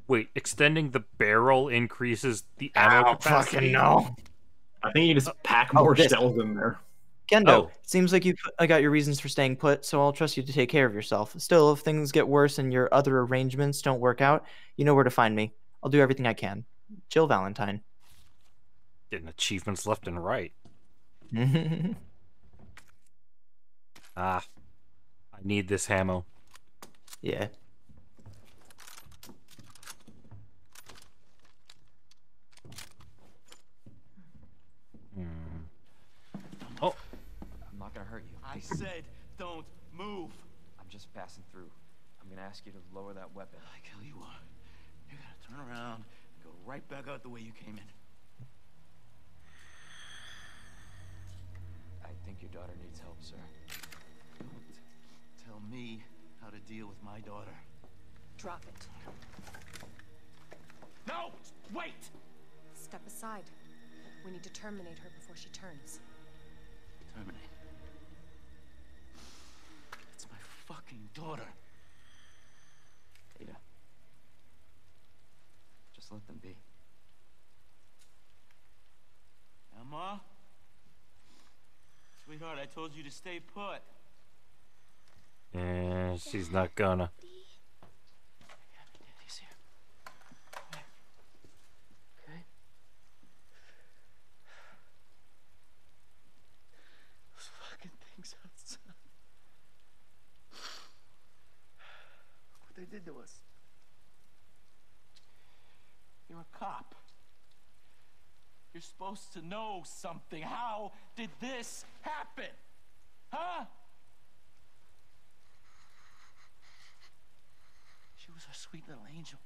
Wait, extending the barrel increases the ammo capacity? Fucking no. I think you just pack more this. shells in there. Kendo, Oh. it seems like I got your reasons for staying put, so I'll trust you to take care of yourself. Still, if things get worse and your other arrangements don't work out, you know where to find me. I'll do everything I can. Jill Valentine. Getting achievements left and right. Ah. I need this ammo. Yeah. Oh. I'm not gonna hurt you. I said don't move. I'm just passing through. I'm gonna ask you to lower that weapon. I tell you what, you're gonna turn around and go right back out the way you came in. I think your daughter needs help, sir. Don't tell me how to deal with my daughter. Drop it. No! Wait! Step aside. We need to terminate her before she turns. Terminate. It's my fucking daughter. Ada. Just let them be. Emma? Sweetheart, I told you to stay put. Yeah, she's not gonna. Daddy's here. Okay. Those fucking things outside. Look what they did to us. You're a cop. You're supposed to know something. How did this happen? Huh? She was our sweet little angel.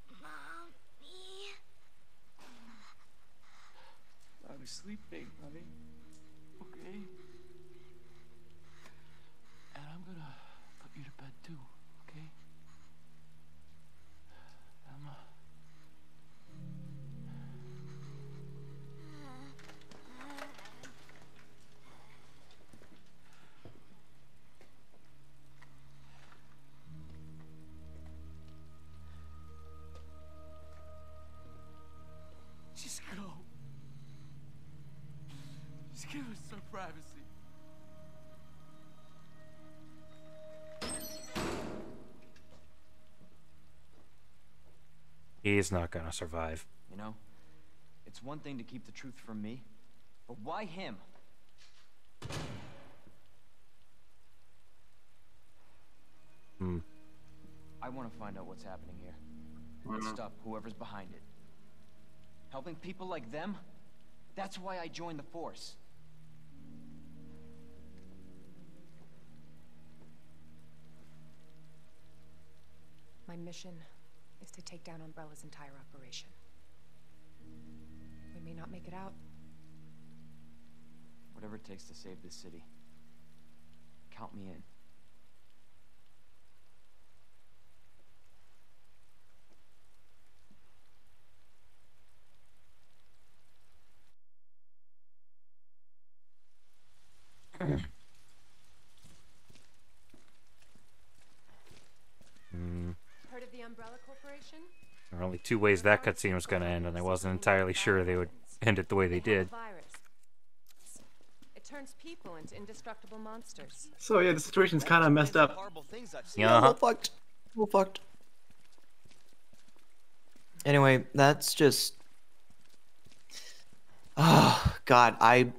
Mommy. I was sleeping, honey. Okay? And I'm gonna put you to bed too, okay? Emma. Just go. Just give us some privacy. He's not gonna survive. You know, it's one thing to keep the truth from me, but why him? Hmm. I want to find out what's happening here. And stop whoever's behind it. Helping people like them? That's why I joined the force. My mission is to take down Umbrella's entire operation. We may not make it out. Whatever it takes to save this city. Count me in. Heard of the Umbrella Corporation? There are only two ways that cutscene was gonna end, and I wasn't entirely sure they would end it the way they did. It turns people into indestructible monsters. So yeah, the situation's kind of messed up. Yeah. We're fucked. We're fucked. Anyway, that's just... Oh, God, I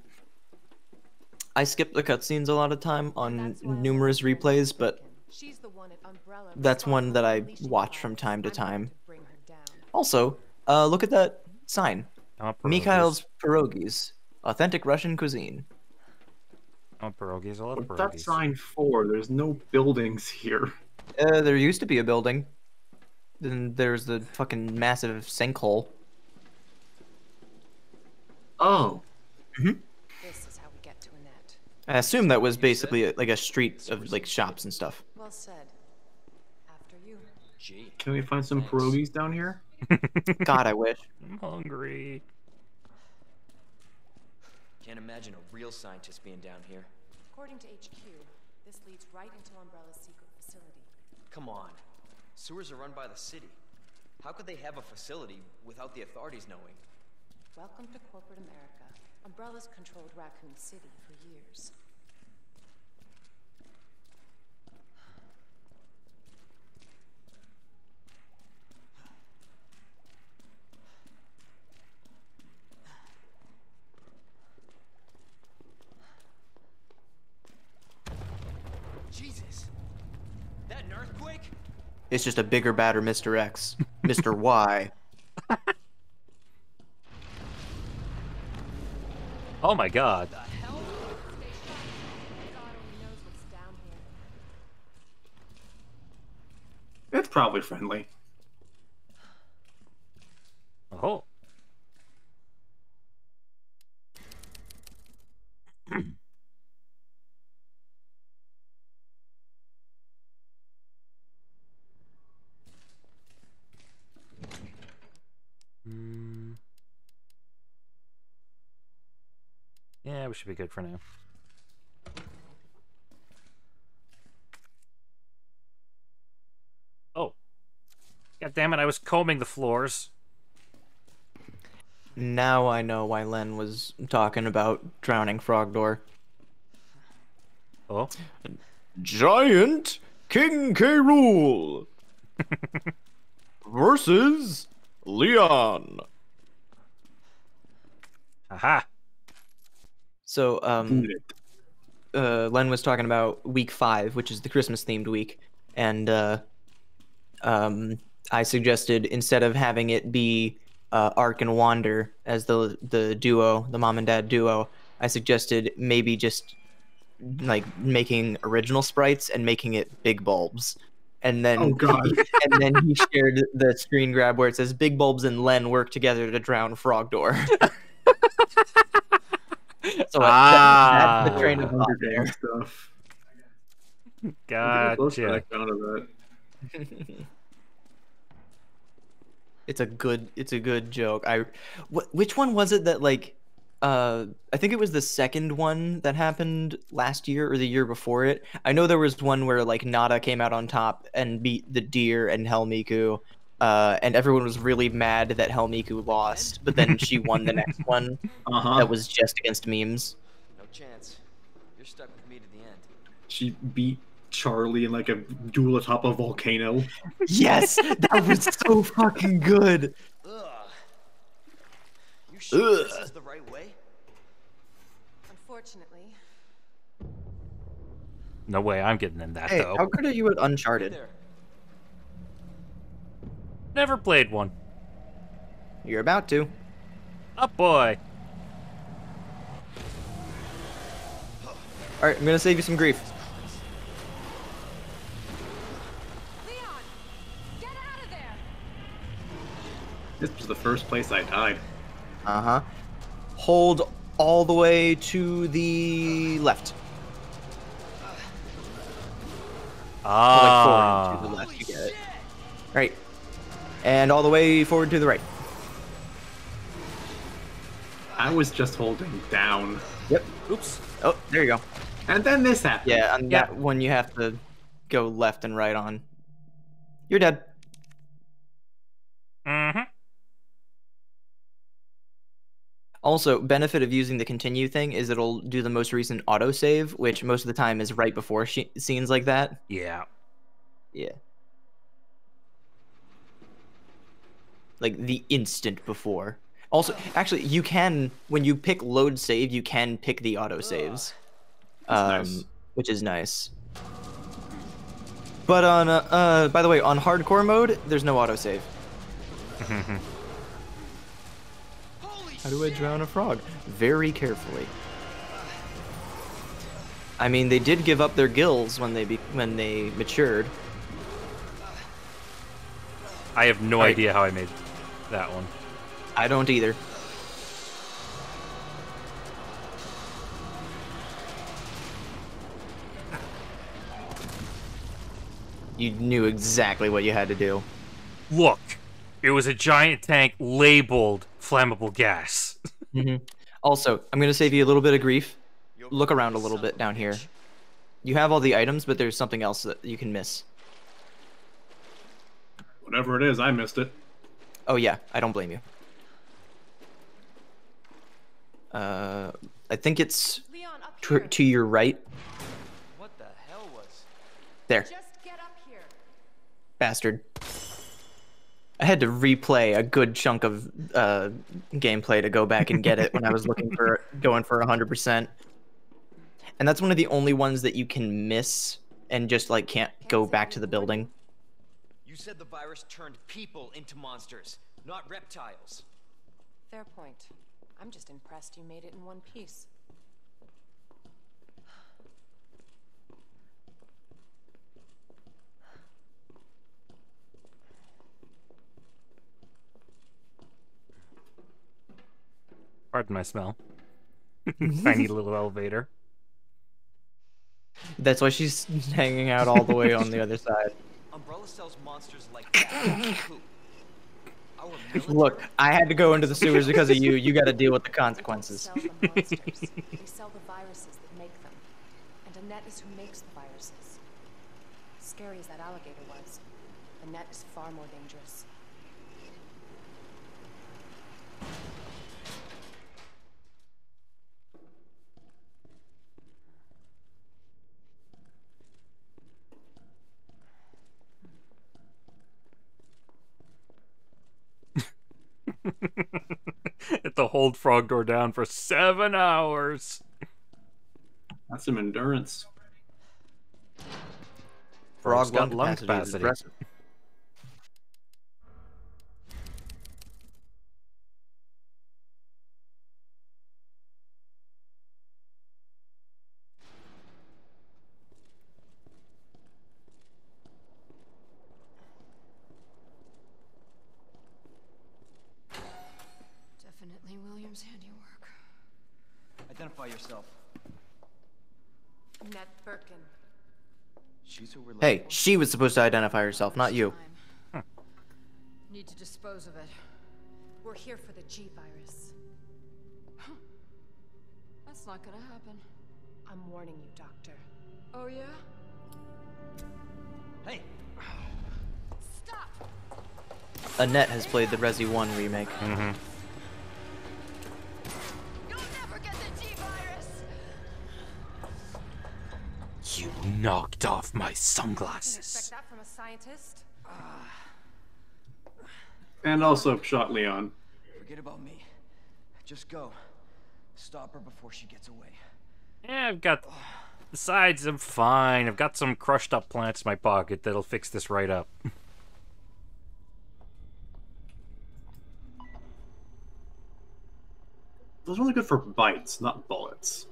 skip the cutscenes a lot of time on numerous replays, but She's the one at Umbrella that's one that I responsible for watch unleashing from the time to virus. I'm going time. to bring her down. Also, look at that sign. Oh, Mikhail's Pierogies. Authentic Russian cuisine. Oh, pierogies. I love What's pierogies. that sign for? There's no buildings here. There used to be a building. Then there's the fucking massive sinkhole. Oh. This is how we get to Annette. I assume that was basically like a street of like shops and stuff. Well said. After you. Gee. Can we find some pierogies down here? God, I wish. I'm hungry. Can't imagine a real scientist being down here. According to HQ, this leads right into Umbrella's secret facility. Come on. Sewers are run by the city. How could they have a facility without the authorities knowing? Welcome to corporate America. Umbrella's controlled Raccoon City for years. Jesus. That an earthquake? It's just a bigger, badder Mr. X. Mr. Y. Oh my god. God only knows what's down here. It's probably friendly. Oh. Yeah, we should be good for now. Oh. God damn it, I was combing the floors. Now I know why Len was talking about drowning Frogdoor. Oh. Giant King K. Rool versus Leon. Aha. So, Len was talking about week 5, which is the Christmas themed week, and I suggested instead of having it be Ark and Wander as the duo, the mom and dad duo, I suggested maybe just like making original sprites and making it big bulbs. And then, Oh, God. and then he shared the screen grab where it says Big Bulbs and Len work together to drown Frogdoor. So that's the train of thought Hunger there. Games stuff. Gotcha. I found that. It's a good joke. Which one was it that like I think it was the second one that happened last year or the year before it. I know there was one where like Nada came out on top and beat the deer and Helmiku, and everyone was really mad that Helmiku lost, but then she won the next one that was just against memes. No chance. You're stuck with me to the end. She beat Charlie in like a duel atop a volcano. Yes, that was so fucking good. Ugh. You sure this is the right way? Unfortunately. No way I'm getting in that, Hey, though. how good are you at Uncharted? There. Never played one. You're about to. Oh, boy. All right, I'm gonna save you some grief. Leon! Get out of there! This was the first place I died. Uh-huh. Hold all the way to the left. Ah. Like forward to the left, you get it. Right. And all the way forward to the right. I was just holding down. Yep. Oops. Oh, there you go. And then this happened. Yeah, on that one you have to go left and right on. You're dead. Mm-hmm. Also, benefit of using the continue thing is it'll do the most recent autosave, which most of the time is right before scenes like that. Yeah. Yeah. Like the instant before. Also, actually, you can, when you pick load save, you can pick the autosaves. Nice. Which is nice. But on, by the way, on hardcore mode, there's no autosave. How do I drown a frog? Very carefully. I mean, they did give up their gills when they matured. I have no Right. idea how I made that one. I don't either. You knew exactly what you had to do. Look, it was a giant tank labeled flammable gas. Also, I'm going to save you a little bit of grief. Look around a little bit down here. You have all the items, but there's something else that you can miss. Whatever it is, I missed it. Oh yeah, I don't blame you. I think it's Leon, up here. to your right. What the hell was? There, Just get up here. bastard. I had to replay a good chunk of gameplay to go back and get it when I was looking for going for 100%. And that's one of the only ones that you can miss and just like can't go back to the building. You said the virus turned people into monsters, not reptiles. Fair point. I'm just impressed you made it in one piece. Pardon my smell. Tiny little elevator. That's why she's hanging out all the way on the other side. Umbrella sells monsters like that. Who? Our military? Look, I had to go into the sewers because of you. You got to deal with the We don't consequences. sell the monsters. We sell the viruses that make them. And Annette is who makes the viruses. Scary as that alligator was, Annette is far more dangerous. Had to hold frog door down for 7 hours. That's some endurance. Frog's got lung capacity is capacity. impressive. Definitely William's handiwork. Identify yourself. Annette Birkin. She's who we're looking Hey, for. she was supposed to identify herself, not you. Need to dispose of it. We're here for the G virus. That's not gonna happen. I'm warning you, Doctor. Oh yeah? Hey, Stop! Annette has played the Resi 1 remake. You'll never get the G virus! You knocked off my Didn't expect sunglasses. that from a scientist. And also shot Leon. forget about me. Just go. Stop her before she gets away. Yeah, I've got... Besides, I'm fine. I've got some crushed up plants in my pocket that'll fix this right up. Those are only good for bites, not bullets.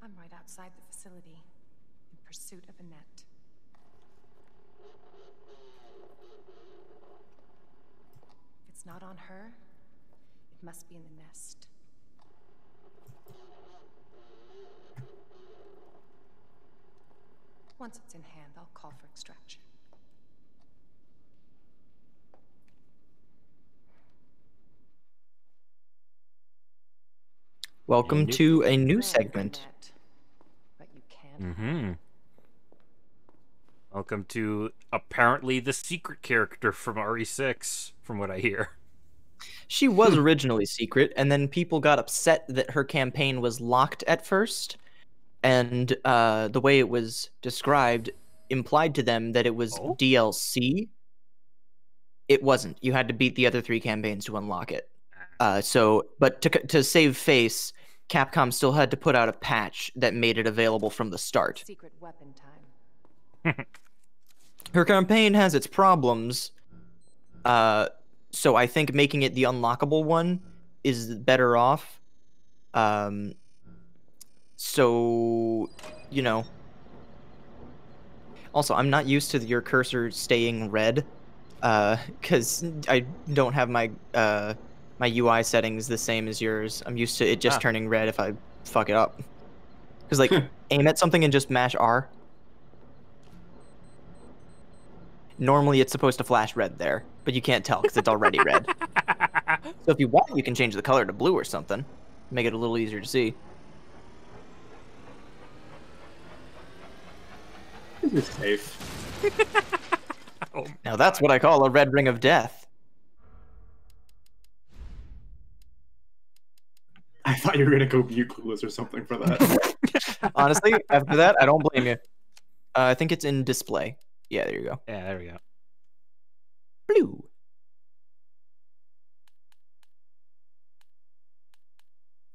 I'm right outside the facility, in pursuit of Annette. If it's not on her, it must be in the nest. Once it's in hand, I'll call for extraction. Welcome New- to a new Plan, segment. Annette, but you can't. Welcome to apparently the secret character from RE6, from what I hear. She was originally secret, and then people got upset that her campaign was locked at first, and the way it was described implied to them that it was Oh? DLC. It wasn't. You had to beat the other 3 campaigns to unlock it. But to save face, Capcom still had to put out a patch that made it available from the start. Secret weapon time. Her campaign has its problems, So I think making it the unlockable one is better off. So, you know. Also, I'm not used to your cursor staying red, because I don't have my my UI settings the same as yours. I'm used to it just turning red if I fuck it up. Because like aim at something and just mash R. Normally it's supposed to flash red there, but you can't tell because it's already red. So if you want, you can change the color to blue or something. Make it a little easier to see. This is safe. Oh, now that's what I call a red ring of death. I thought you were gonna go view clueless or something for that. Honestly, after that, I don't blame you. I think it's in display. Yeah, there you go. yeah, there we go. Blue.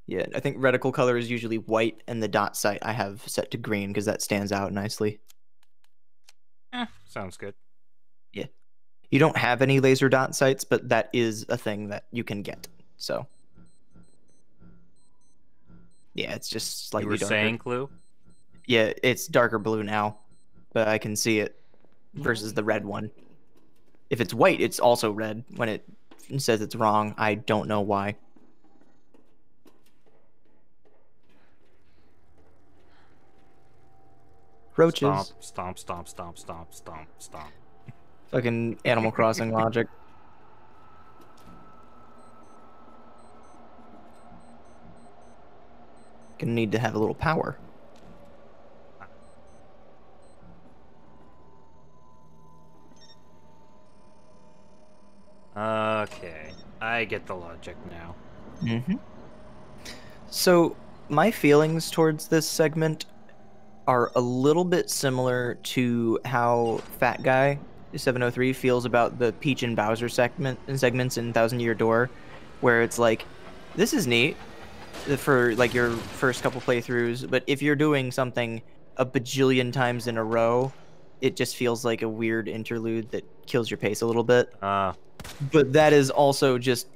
Yeah, I think reticle color is usually white, and the dot sight I have set to green because that stands out nicely. Sounds good. Yeah. You don't have any laser dot sights, but that is a thing that you can get. So. Yeah, it's just slightly You were darker. saying, Clue? Yeah, it's darker blue now, but I can see it versus the red one. If it's white, it's also red. When it says it's wrong, I don't know why. Roaches. Stomp, stomp, stomp, stomp, stomp, stomp, stomp. Fucking Animal Crossing logic. Gonna need to have a little power. Okay, I get the logic now. Mm-hmm. So, my feelings towards this segment are a little bit similar to how Fat Guy 703 feels about the Peach and Bowser segments in Thousand Year Door, where it's like, this is neat for like your first couple playthroughs, but if you're doing something a bajillion times in a row, it just feels like a weird interlude that kills your pace a little bit. But that is also just,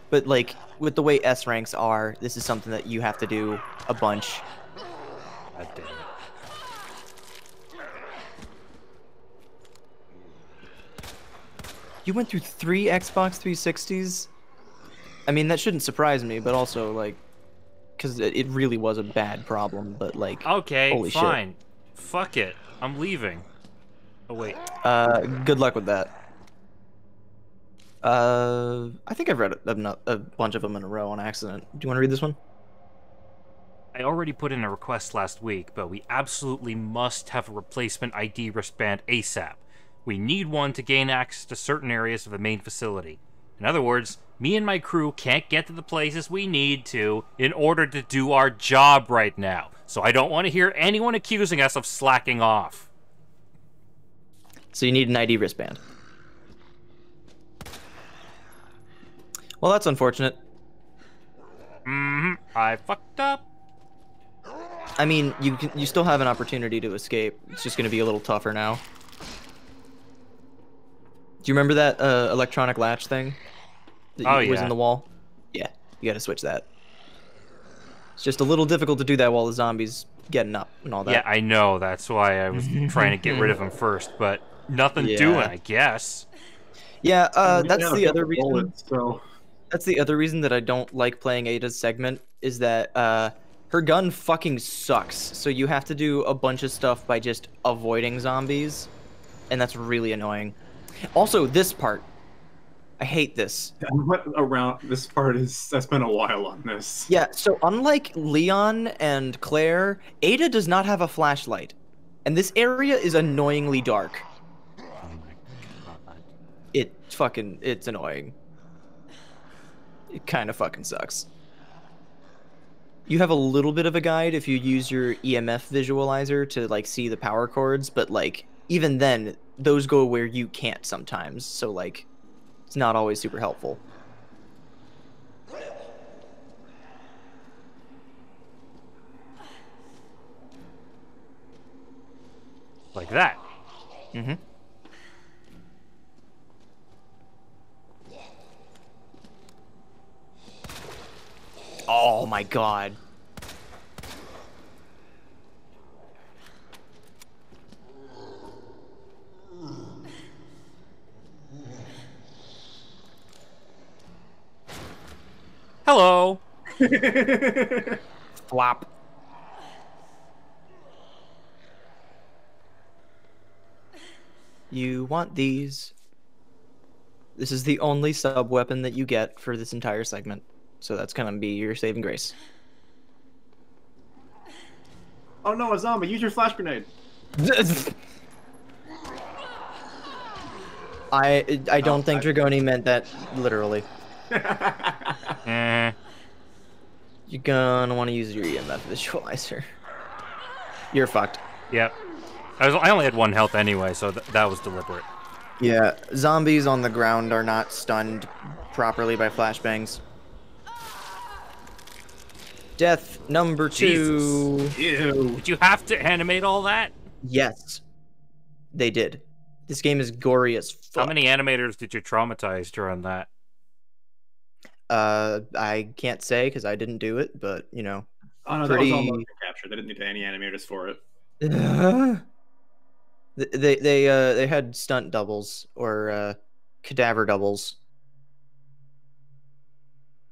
but like with the way S ranks are, this is something that you have to do a bunch. God damn it. You went through 3 Xbox 360s? I mean, that shouldn't surprise me, but also, like, because it really was a bad problem, but, like, okay, holy fine. Fuck it. I'm leaving. Oh, wait. shit. Good luck with that. I think I've read a bunch of them in a row on accident. Do you want to read this one? I already put in a request last week, but we absolutely must have a replacement ID wristband ASAP. We need one to gain access to certain areas of the main facility. In other words, me and my crew can't get to the places we need to in order to do our job right now. So I don't want to hear anyone accusing us of slacking off. So you need an ID wristband. Well, that's unfortunate. I fucked up. I mean, you still have an opportunity to escape. It's just going to be a little tougher now. Do you remember that electronic latch thing that was in the wall? Yeah, you got to switch that. It's just a little difficult to do that while the zombie's getting up and all that. Yeah, I know. That's why I was trying to get rid of him first, but nothing doing, I guess. Yeah, that's the other reason. Bullets, so. That's the other reason that I don't like playing Ada's segment, is that her gun fucking sucks. So you have to do a bunch of stuff by just avoiding zombies, and that's really annoying. Also, this part. I hate this. This part is... I spent a while on this. Yeah, so unlike Leon and Claire, Ada does not have a flashlight. And this area is annoyingly dark. Oh my god. It's annoying. It kind of fucking sucks. You have a little bit of a guide if you use your EMF visualizer to like see the power cords, but like even then those go where you can't sometimes, so like it's not always super helpful. Like that. my god. Hello. Flop. You want these. This is the only sub weapon that you get for this entire segment. So that's gonna be your saving grace. Oh no, a zombie! Use your flash grenade. I don't think Dragoni meant that literally. You're gonna want to use your EMF visualizer. You're fucked. Yep. I only had 1 health anyway, so that was deliberate. Yeah, zombies on the ground are not stunned properly by flashbangs. Death number 2. Jesus. Ew. Did you have to animate all that? Yes, they did. This game is gory as fuck. How many animators did you traumatize during that? I can't say because I didn't do it, but you know. Oh no, that was all motion capture. They didn't need any animators for it. They had stunt doubles or cadaver doubles.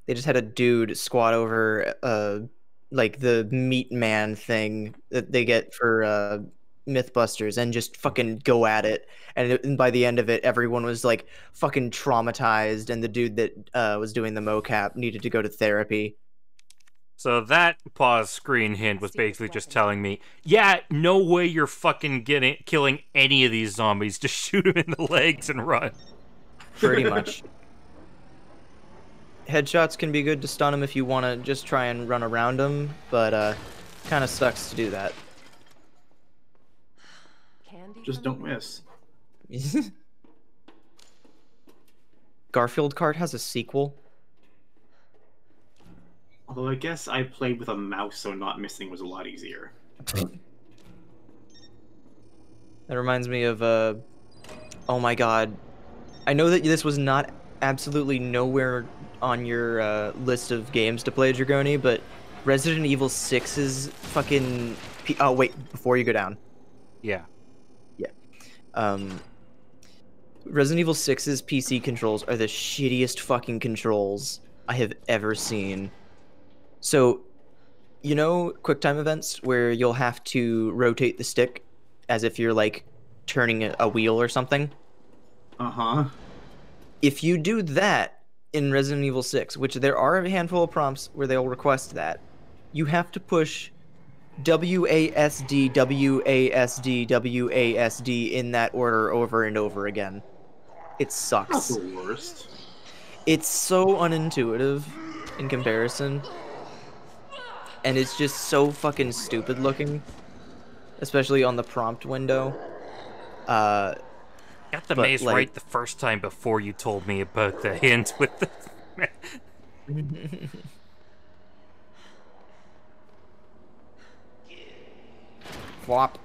They just had a dude squat over like the meat man thing that they get for Mythbusters and just fucking go at it. And by the end of it, everyone was like fucking traumatized, and the dude that was doing the mocap needed to go to therapy. So that pause screen hint was basically just telling me, yeah, no way you're fucking killing any of these zombies. Just shoot them in the legs and run. Pretty much. Headshots can be good to stun them if you want to just try and run around them, but kind of sucks to do that. Just don't miss. Garfield Kart has a sequel. Although I guess I played with a mouse, so not missing was a lot easier. That reminds me of oh my god. I know that this was not absolutely nowhere on your list of games to play, Dragoni, but Resident Evil 6's fucking oh wait, before you go down. Yeah. Resident Evil 6's PC controls are the shittiest fucking controls I have ever seen. So, you know QuickTime events where you'll have to rotate the stick as if you're like turning a wheel or something? Uh-huh. If you do that in Resident Evil 6, which there are a handful of prompts where they'll request that, you have to push WASD, WASD, WASD in that order over and over again. It sucks. That's the worst. It's so unintuitive in comparison. And it's just so fucking stupid looking. Especially on the prompt window. Got the maze like, right the first time before you told me about the hint with the... Flop.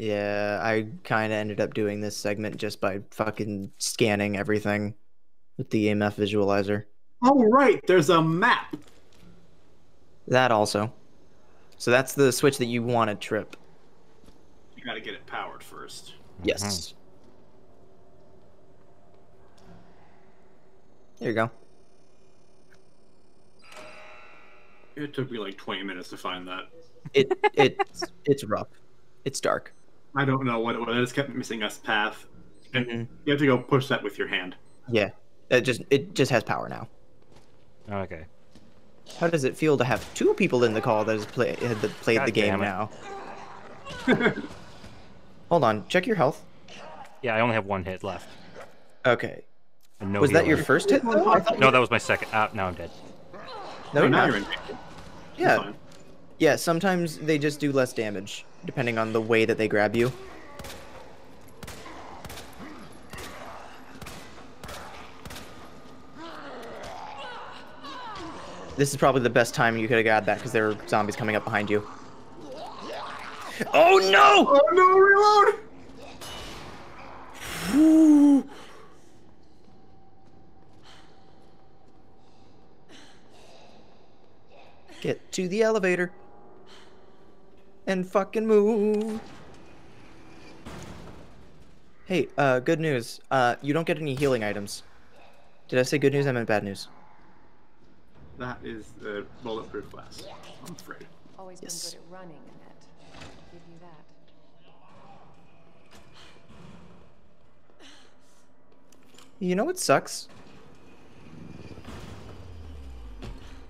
Yeah, I kind of ended up doing this segment just by fucking scanning everything with the EMF visualizer. Oh, right, there's a map. That also. So that's the switch that you want to trip. You gotta get it powered first. Yes. There you go. It took me like 20 minutes to find that. It's rough. It's dark. I don't know what it was. I just kept missing a path. And you have to go push that with your hand. Yeah. It just has power now. Okay. How does it feel to have 2 people in the call that has played the game now? Hold on, check your health. Yeah, I only have 1 hit left. Okay. And no was that healing. your first hit though? No, that was my second. Now I'm dead. No, now you're you're in. Yeah. Yeah, sometimes they just do less damage, depending on the way that they grab you. This is probably the best time you could have got that, because there were zombies coming up behind you. Oh no! Oh no, reload! Get to the elevator. And fucking move. Hey, good news. You don't get any healing items. Did I say good news? I meant bad news. That is the bulletproof glass, I'm afraid. Always Yes. been good at running, Annette. I'll give you that. You know what sucks?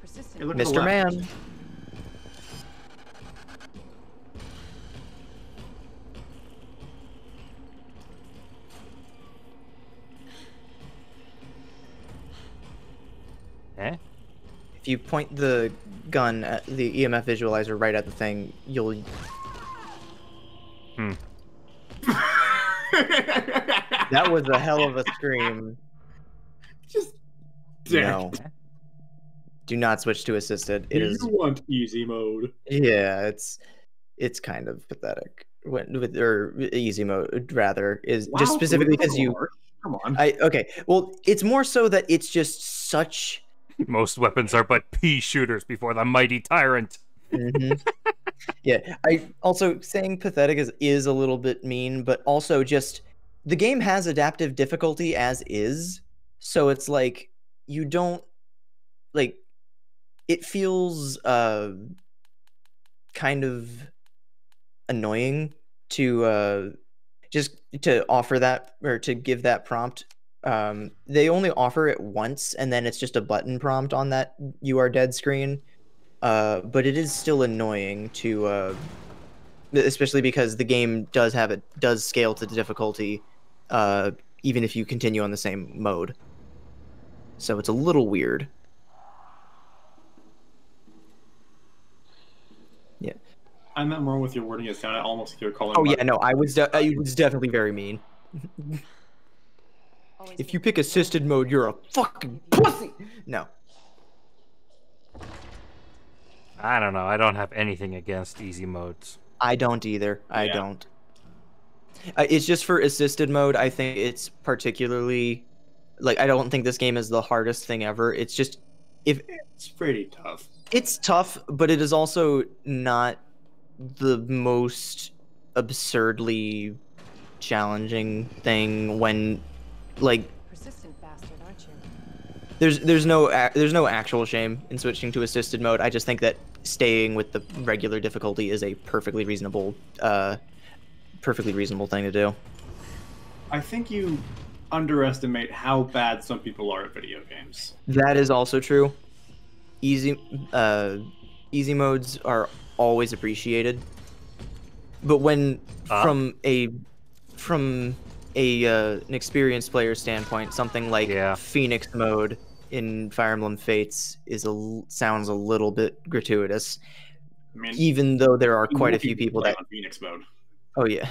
Persistent. Hey, look to the Mr. left. Man. Eh? If you point the gun at the EMF visualizer right at the thing, you'll... Hmm. That was a hell of a scream. Just dead. No. Do not switch to assisted. It Do is... you want easy mode? Yeah, it's kind of pathetic. Or easy mode, rather, is Wow, just specifically that's a because you... little harsh. Come on. Okay, well, it's more so that it's just such... Most weapons are but pea shooters before the mighty tyrant. Yeah, I also saying pathetic is a little bit mean, but also just the game has adaptive difficulty as is, so it's like you don't like it feels kind of annoying to just to offer that or to give that prompt. They only offer it once and then it's just a button prompt on that "you are dead" screen. But it is still annoying to especially because the game does scale to the difficulty even if you continue on the same mode. So it's a little weird. Yeah. I meant more with your wording. It sounded almost like you're calling. Oh yeah, no, I was definitely very mean. Always If you been pick good at assisted running. mode, you're a fucking pussy. No. I don't know. I don't have anything against easy modes. I don't either. I Yeah. don't. It's just for assisted mode. I think it's particularly like I don't think this game is the hardest thing ever. It's just if It's pretty tough. it's tough, but it is also not the most absurdly challenging thing when like Persistent bastard, aren't you? there's no actual shame in switching to assisted mode. I just think that staying with the regular difficulty is a perfectly reasonable thing to do. I think you underestimate how bad some people are at video games. That is also true. Easy modes are always appreciated, but when from an experienced player standpoint, something like Phoenix mode in Fire Emblem Fates sounds a little bit gratuitous. I mean, even though there are quite a few people play that on Phoenix mode. Oh yeah,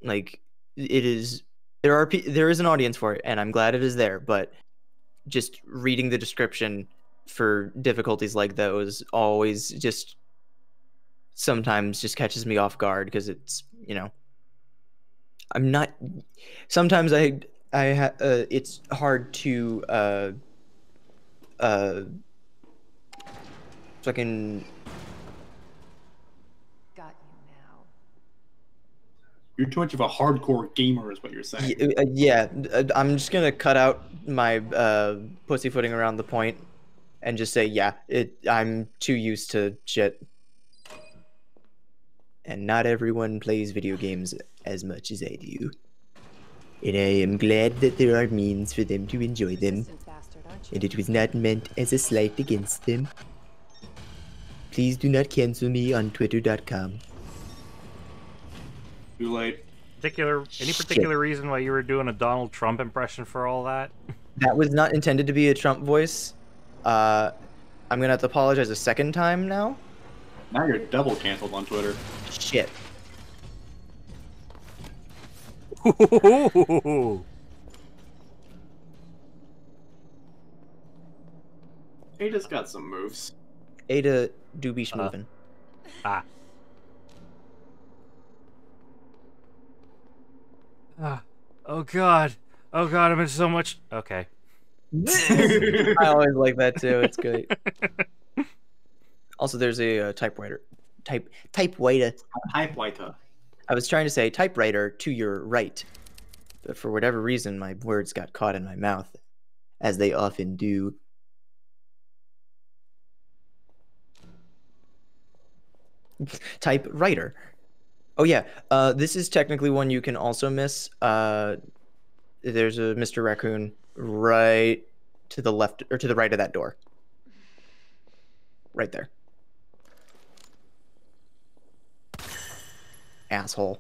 like it is. There is an audience for it, and I'm glad it is there. But just reading the description for difficulties like those always just sometimes just catches me off guard because it's I'm not. Sometimes it's hard to fucking. Got you now. You're too much of a hardcore gamer, is what you're saying. Yeah, I'm just gonna cut out my pussyfooting around the point and just say, yeah, I'm too used to shit. And not everyone plays video games as much as I do. And I am glad that there are means for them to enjoy them. Persistent bastard, aren't you? And it was not meant as a slight against them. Please do not cancel me on twitter.com. Too late. Any particular reason why you were doing a Donald Trump impression for all that? That was not intended to be a Trump voice. I'm gonna have to apologize a second time now. Now you're double canceled on Twitter. Shit. Ada's got some moves. Ada do be schmovin'. Oh god. Oh god, I'm in so much. Okay. I always like that too. It's great. Also, there's a typewriter. Typewriter. Typewriter. I was trying to say typewriter to your right, but for whatever reason, my words got caught in my mouth, as they often do. Typewriter. Oh yeah, this is technically one you can also miss. There's a Mr. Raccoon right to the left or to the right of that door. Right there. Asshole.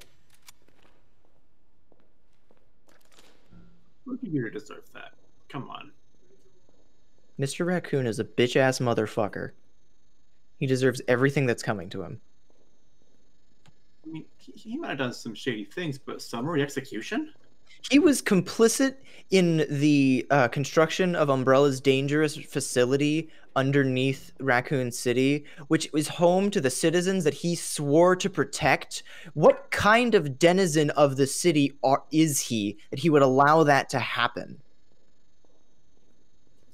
What do you deserve that? Come on. Mr. Raccoon is a bitch ass motherfucker. He deserves everything that's coming to him. I mean, he might have done some shady things, but summary execution? He was complicit in the construction of Umbrella's dangerous facility underneath Raccoon City, which was home to the citizens that he swore to protect. What kind of denizen of the city is he that he would allow that to happen?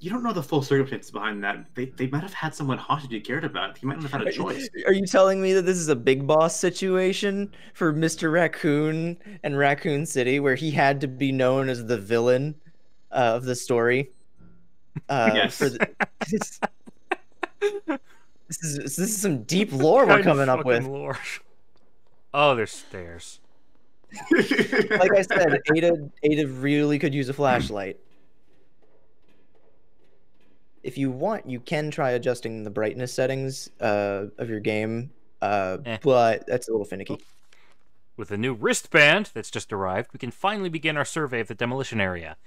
You don't know the full circumstances behind that. They might have had someone hostage he cared about. He might not have had a choice. Are you telling me that this is a big boss situation for Mr. Raccoon and Raccoon City, where he had to be known as the villain of the story? Yes. This is some deep lore we're coming up with. Lore. Oh, there's stairs. Like I said, Ada really could use a flashlight. If you want, you can try adjusting the brightness settings of your game, but that's a little finicky. With a new wristband that's just arrived, we can finally begin our survey of the demolition area.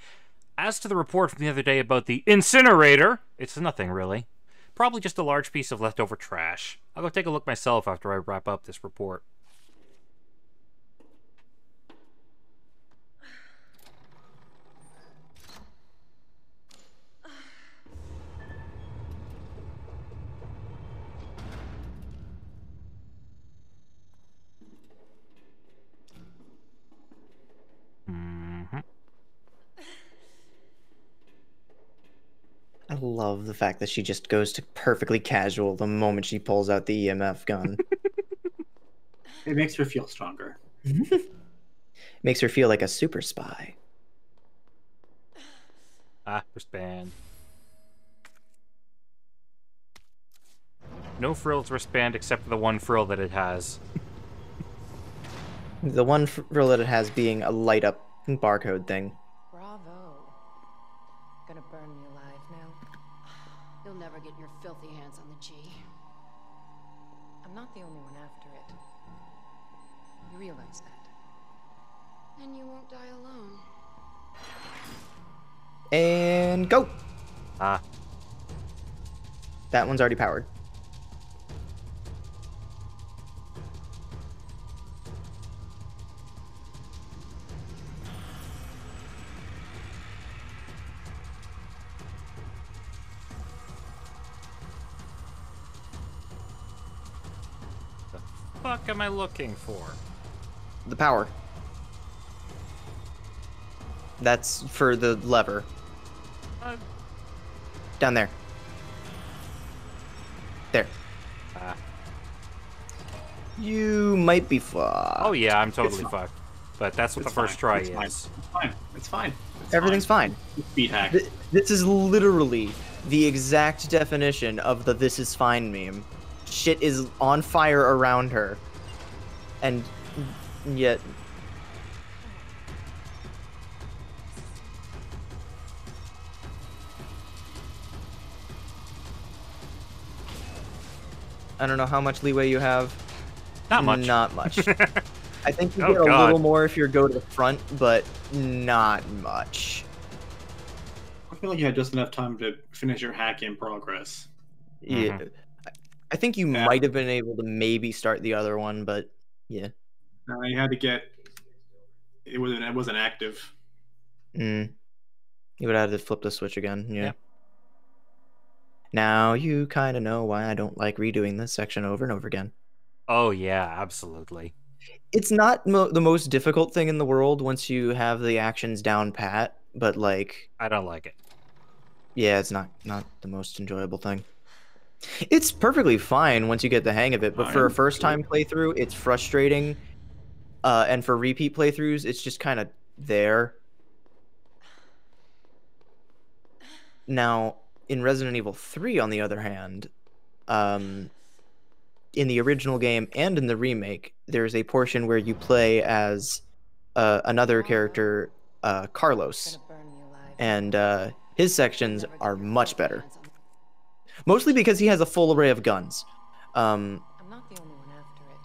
As to the report from the other day about the incinerator, it's nothing really. Probably just a large piece of leftover trash. I'll go take a look myself after I wrap up this report. I love the fact that she just goes to perfectly casual the moment she pulls out the EMF gun. It makes her feel stronger. Makes her feel like a super spy. Ah, wristband. No frills wristband except for the one frill that it has. The one frill that it has being a light up barcode thing. Bravo. Gonna burn me alive now. You'll never get your filthy hands on the G. I'm not the only one after it. You realize that? And you won't die alone. And go! Ah. That one's already powered. What the fuck am I looking for? The power. That's for the lever. Down there. There. Ah. You might be fucked. Oh yeah, I'm totally fucked. But that's what the first try is. It's fine. It's fine. Everything's fine. Speed hack. This is literally the exact definition of the "this is fine" meme. Shit is on fire around her, and yet I don't know how much leeway you have. Not much. Not much. I think you Oh, get a God. little more if you go to the front, but not much. I feel like you had just enough time to finish your hack in progress. Yeah. I think you Yeah. might have been able to maybe start the other one, but yeah. You had to get. It wasn't active. You would have to flip the switch again. Yeah. Yeah. Now you kind of know why I don't like redoing this section over and over again. Oh yeah, absolutely. It's not the most difficult thing in the world once you have the actions down pat, but like I don't like it. Yeah, it's not the most enjoyable thing. It's perfectly fine once you get the hang of it, but for a first time playthrough, it's frustrating. And for repeat playthroughs, it's just kind of there. Now, in Resident Evil 3, on the other hand, in the original game and in the remake, there's a portion where you play as another character, Carlos, and his sections are much better. Mostly because he has a full array of guns. I'm not the only one after it.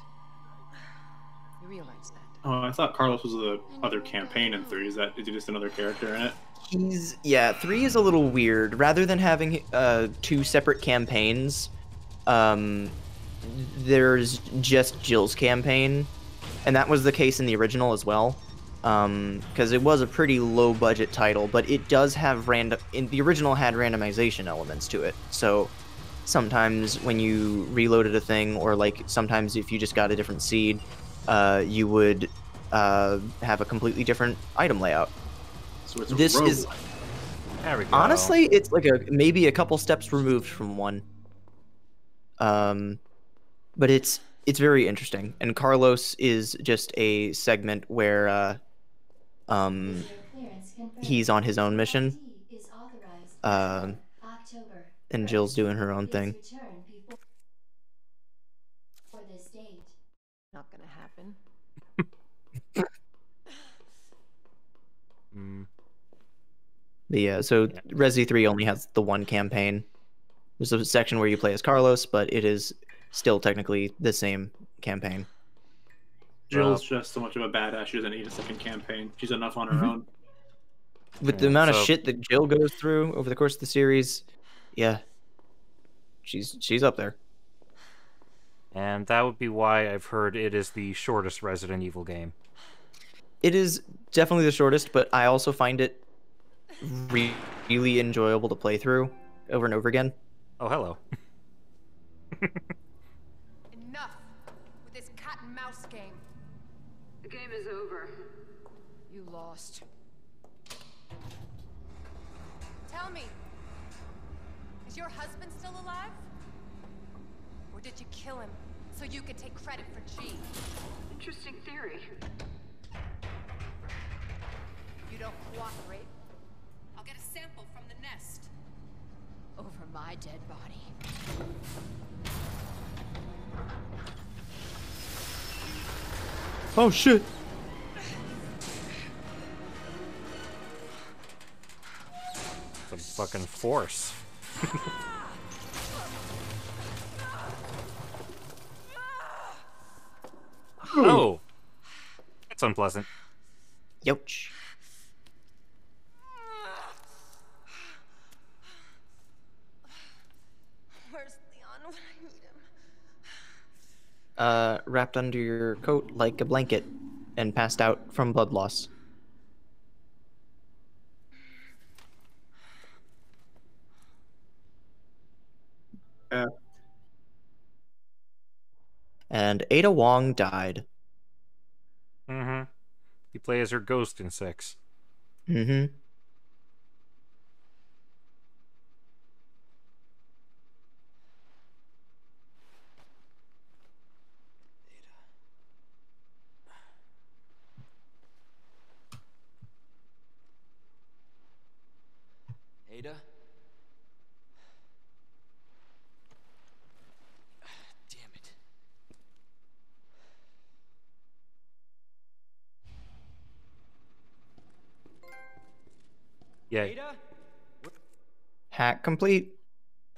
You realize that? Oh, I thought Carlos was the other campaign in 3. Is he just another character in it? Yeah, 3 is a little weird. Rather than having 2 separate campaigns, there's just Jill's campaign, and that was the case in the original as well. Because it was a pretty low budget title, but it does have the original had randomization elements to it. So sometimes when you reloaded a thing, or like sometimes if you just got a different seed, you would have a completely different item layout. So it's a This is There we go. honestly, it's like maybe a couple steps removed from one. But it's very interesting, and Carlos is just a segment where he's on his own mission, and Jill's doing her own thing. Not gonna happen. But yeah, so Resi 3 only has the one campaign. There's a section where you play as Carlos, but it is still technically the same campaign. Jill's just so much of a badass, she doesn't need a second campaign. She's enough on her own. With the amount of shit that Jill goes through over the course of the series, yeah, she's up there. And that would be why I've heard it is the shortest Resident Evil game. It is definitely the shortest, but I also find it really enjoyable to play through over and over again. Oh, hello. Enough with this cat and mouse game. The game is over. You lost. Tell me, is your husband still alive? Or did you kill him so you could take credit for G? Interesting theory. You don't cooperate, I'll get a sample from the nest. Over my dead body. Oh shit! Some fucking force. Oh! That's unpleasant. Youch. Where's Leon when I need him? Wrapped under your coat like a blanket and passed out from blood loss. And Ada Wong died. Mm-hmm. You play as her ghost in 6. Mm-hmm. Ada? Damn it. Yeah. Ada? Hack complete.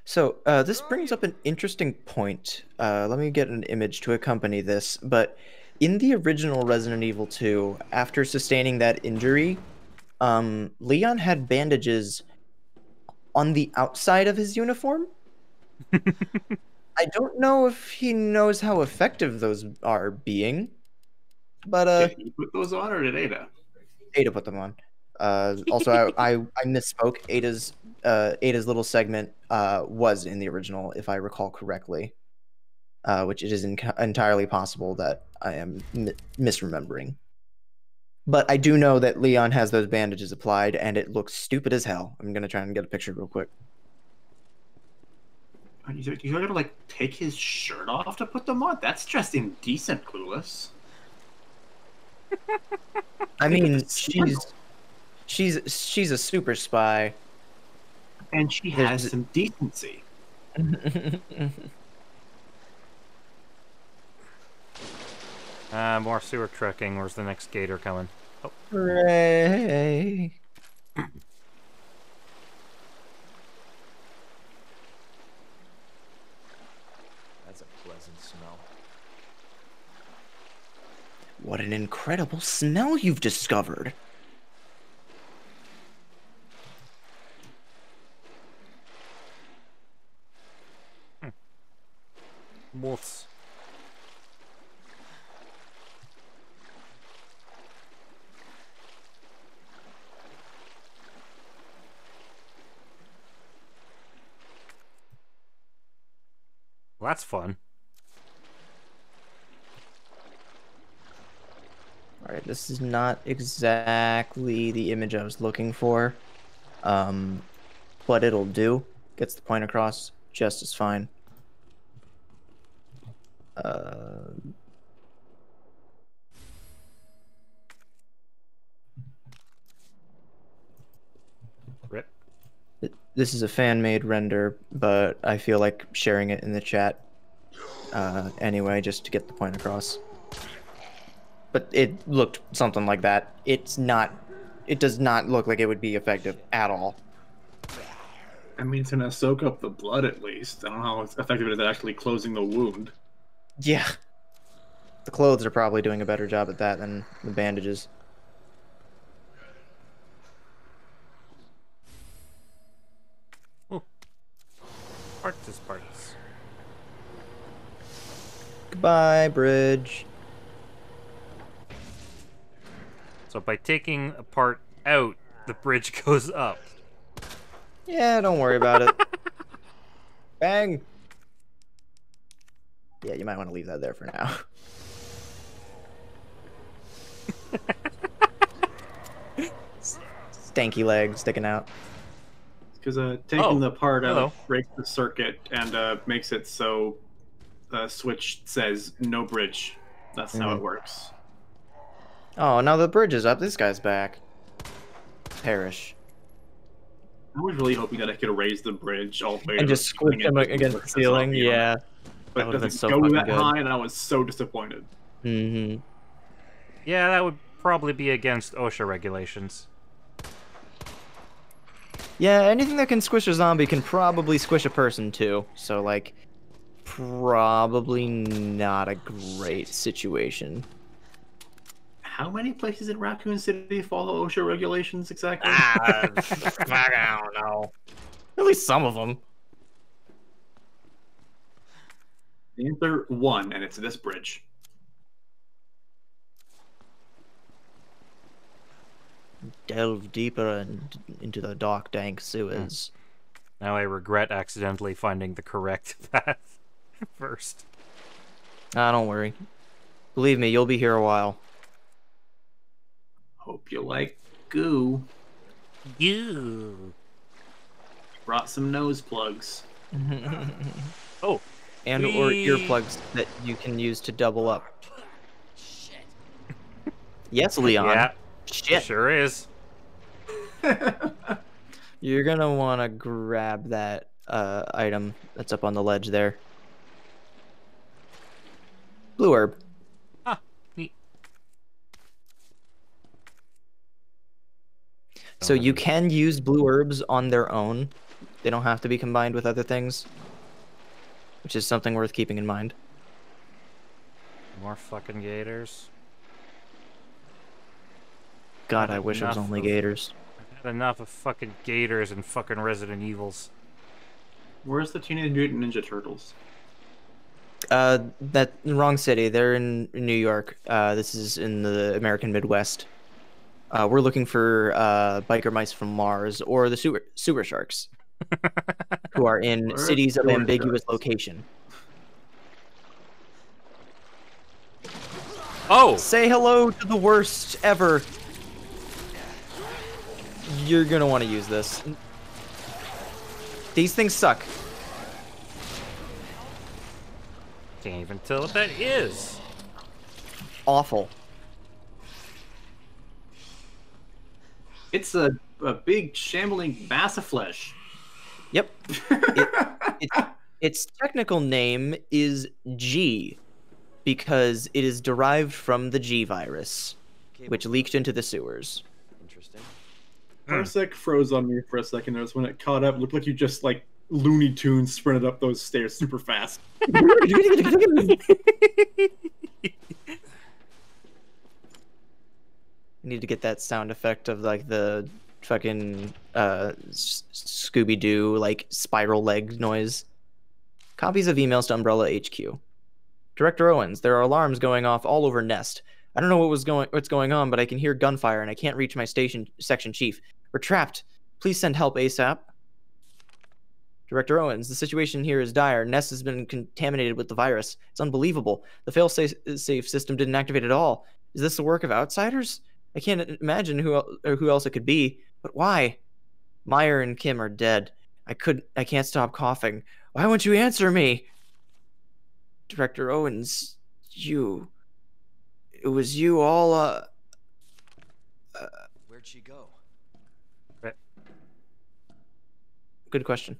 So, this brings up an interesting point. Let me get an image to accompany this. But in the original Resident Evil 2, after sustaining that injury, Leon had bandages on the outside of his uniform. I don't know if he knows how effective those are being, but Did he put those on, or did Ada? Ada put them on. Also, I misspoke. Ada's little segment was in the original, if I recall correctly, which it is entirely possible that I am misremembering. But I do know that Leon has those bandages applied, and it looks stupid as hell. I'm gonna try and get a picture real quick. You gotta like take his shirt off to put them on? That's just indecent, Clueless. I mean, she's a super spy, and she has some decency. More sewer trucking. Where's the next gator coming? Oh. Hooray! That's a pleasant smell. What an incredible smell you've discovered. Moths. Well, that's fun. Alright, this is not exactly the image I was looking for. But it'll do. Gets the point across just as fine. Rip. This is a fan-made render, but I feel like sharing it in the chat anyway, just to get the point across. But it looked something like that. It does not look like it would be effective at all. I mean, it's gonna soak up the blood at least. I don't know how effective it is at actually closing the wound. Yeah. The clothes are probably doing a better job at that than the bandages. Ooh. Parts is parts. Goodbye, bridge. So by taking a part out, the bridge goes up. Yeah, don't worry about it. Bang! Yeah, you might want to leave that there for now. Stanky legs sticking out. Because taking the part out breaks the circuit and makes it so switch says no bridge. That's how it works. Oh, now the bridge is up. This guy's back. Perish. I was really hoping that I could raise the bridge all the way and just squish him against the ceiling. Yeah. But it doesn't go that high, and I was so disappointed. Mm-hmm. Yeah, that would probably be against OSHA regulations. Yeah, anything that can squish a zombie can probably squish a person too. So, like, probably not a great situation. How many places in Raccoon City follow OSHA regulations exactly? I don't know. At least some of them. Answer one, and it's this bridge. Delve deeper into the dark, dank sewers. Now I regret accidentally finding the correct path first. Ah, don't worry. Believe me, you'll be here a while. Hope you like goo. You brought some nose plugs. Oh, and or earplugs that you can use to double up. Shit. Yes, Leon. Yeah, shit. Sure is. You're gonna want to grab that item that's up on the ledge there. Blue herb. Ah, neat. So you can use blue herbs on their own. They don't have to be combined with other things, which is something worth keeping in mind. More fucking gators. God, I wish it was only gators. I've had enough of fucking gators and fucking Resident Evils. Where's the Teenage Mutant Ninja Turtles? That wrong city. They're in New York. This is in the American Midwest. We're looking for biker mice from Mars or the sewer sharks, who are in cities of ambiguous location. Oh! Say hello to the worst ever. You're gonna want to use this. These things suck. Can't even tell what that is. Awful. It's a big shambling mass of flesh. Yep. Its technical name is G, because it is derived from the G virus, which leaked into the sewers. Interesting. Parsec froze on me for a second. There was when it caught up. It looked like you just like Looney Tunes sprinted up those stairs super fast. Need to get that sound effect of like the fucking Scooby-Doo like spiral leg noise. Copies of emails to Umbrella HQ. Director Owens, there are alarms going off all over Nest. I don't know what's going on, but I can hear gunfire and I can't reach my section chief. We're trapped. Please send help ASAP. Director Owens, the situation here is dire. Nest has been contaminated with the virus. It's unbelievable. The fail-safe system didn't activate at all. Is this the work of outsiders? I can't imagine who else it could be. But why? Meyer and Kim are dead. I can't stop coughing. Why won't you answer me? Director Owens, it was you all, Where'd she go? Good question.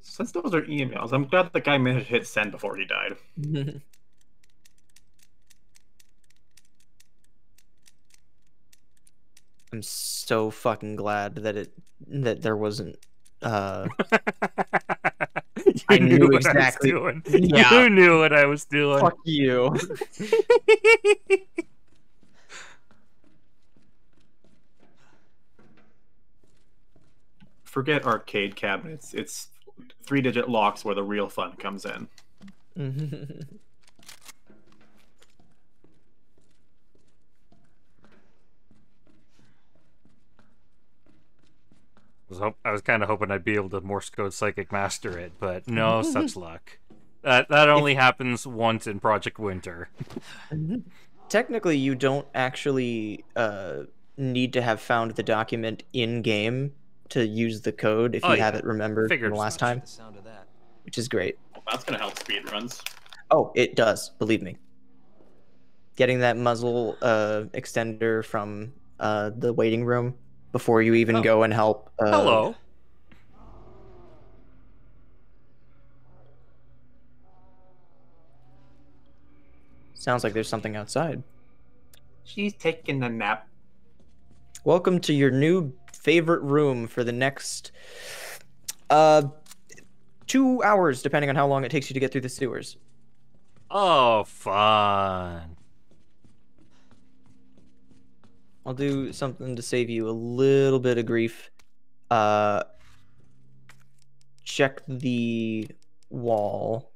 Since those are emails, I'm glad the guy managed to hit send before he died. I'm so fucking glad that there wasn't. I knew exactly. Yeah. You knew what I was doing. Fuck you. Forget arcade cabinets. It's 3-digit locks where the real fun comes in. I was kind of hoping I'd be able to Morse code Psychic Master it, but no such luck. That only happens once in Project Winter. Technically, you don't actually need to have found the document in-game to use the code if you have it remembered from the last time, which is great. Well, that's going to help speedruns. Oh, it does, believe me. Getting that muzzle extender from the waiting room before you even go and help. Hello. Sounds like there's something outside. She's taking a nap. Welcome to your new favorite room for the next 2 hours, depending on how long it takes you to get through the sewers. Oh, fun. I'll do something to save you a little bit of grief. Check the wall.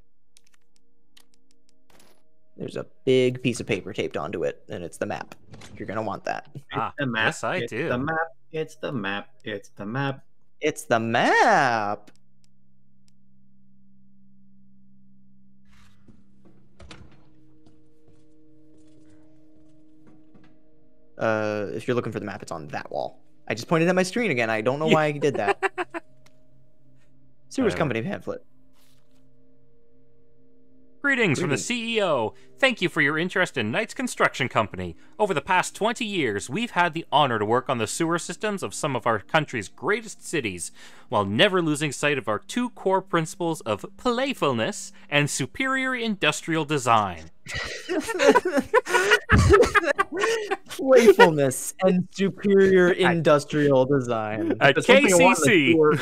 There's a big piece of paper taped onto it, and it's the map. You're going to want that. Ah, the map. Yes, I do. The map. It's the map. It's the map. It's the map. If you're looking for the map, it's on that wall. I just pointed at my screen again. I don't know why I did that. Sewers Company pamphlet. Greetings from the CEO. Thank you for your interest in Knight's Construction Company. Over the past 20 years, we've had the honor to work on the sewer systems of some of our country's greatest cities, while never losing sight of our two core principles of playfulness and superior industrial design. Playfulness and superior industrial design. At KCC,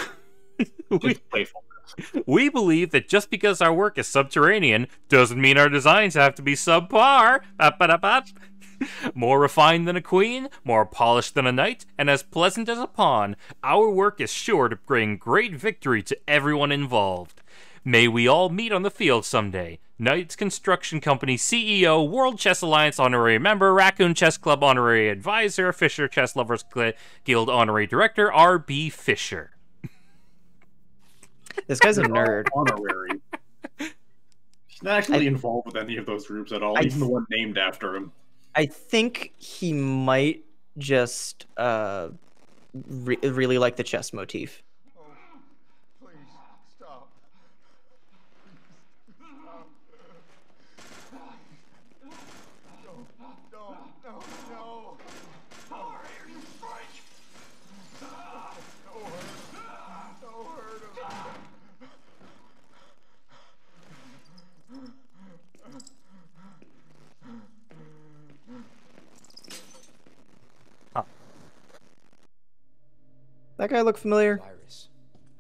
we believe that just because our work is subterranean doesn't mean our designs have to be subpar. More refined than a queen, more polished than a knight, and as pleasant as a pawn, our work is sure to bring great victory to everyone involved. May we all meet on the field someday. Knight's Construction Company CEO, World Chess Alliance Honorary Member, Raccoon Chess Club Honorary Advisor, Fisher Chess Lovers Guild Honorary Director, R.B. Fisher. This guy's a nerd. Honorary. Not actually involved with any of those groups at all, even the one named after him. I think he might just really like the chess motif. Oh, please stop. No. How are you, Frank? No hurt him. That guy look familiar? Virus.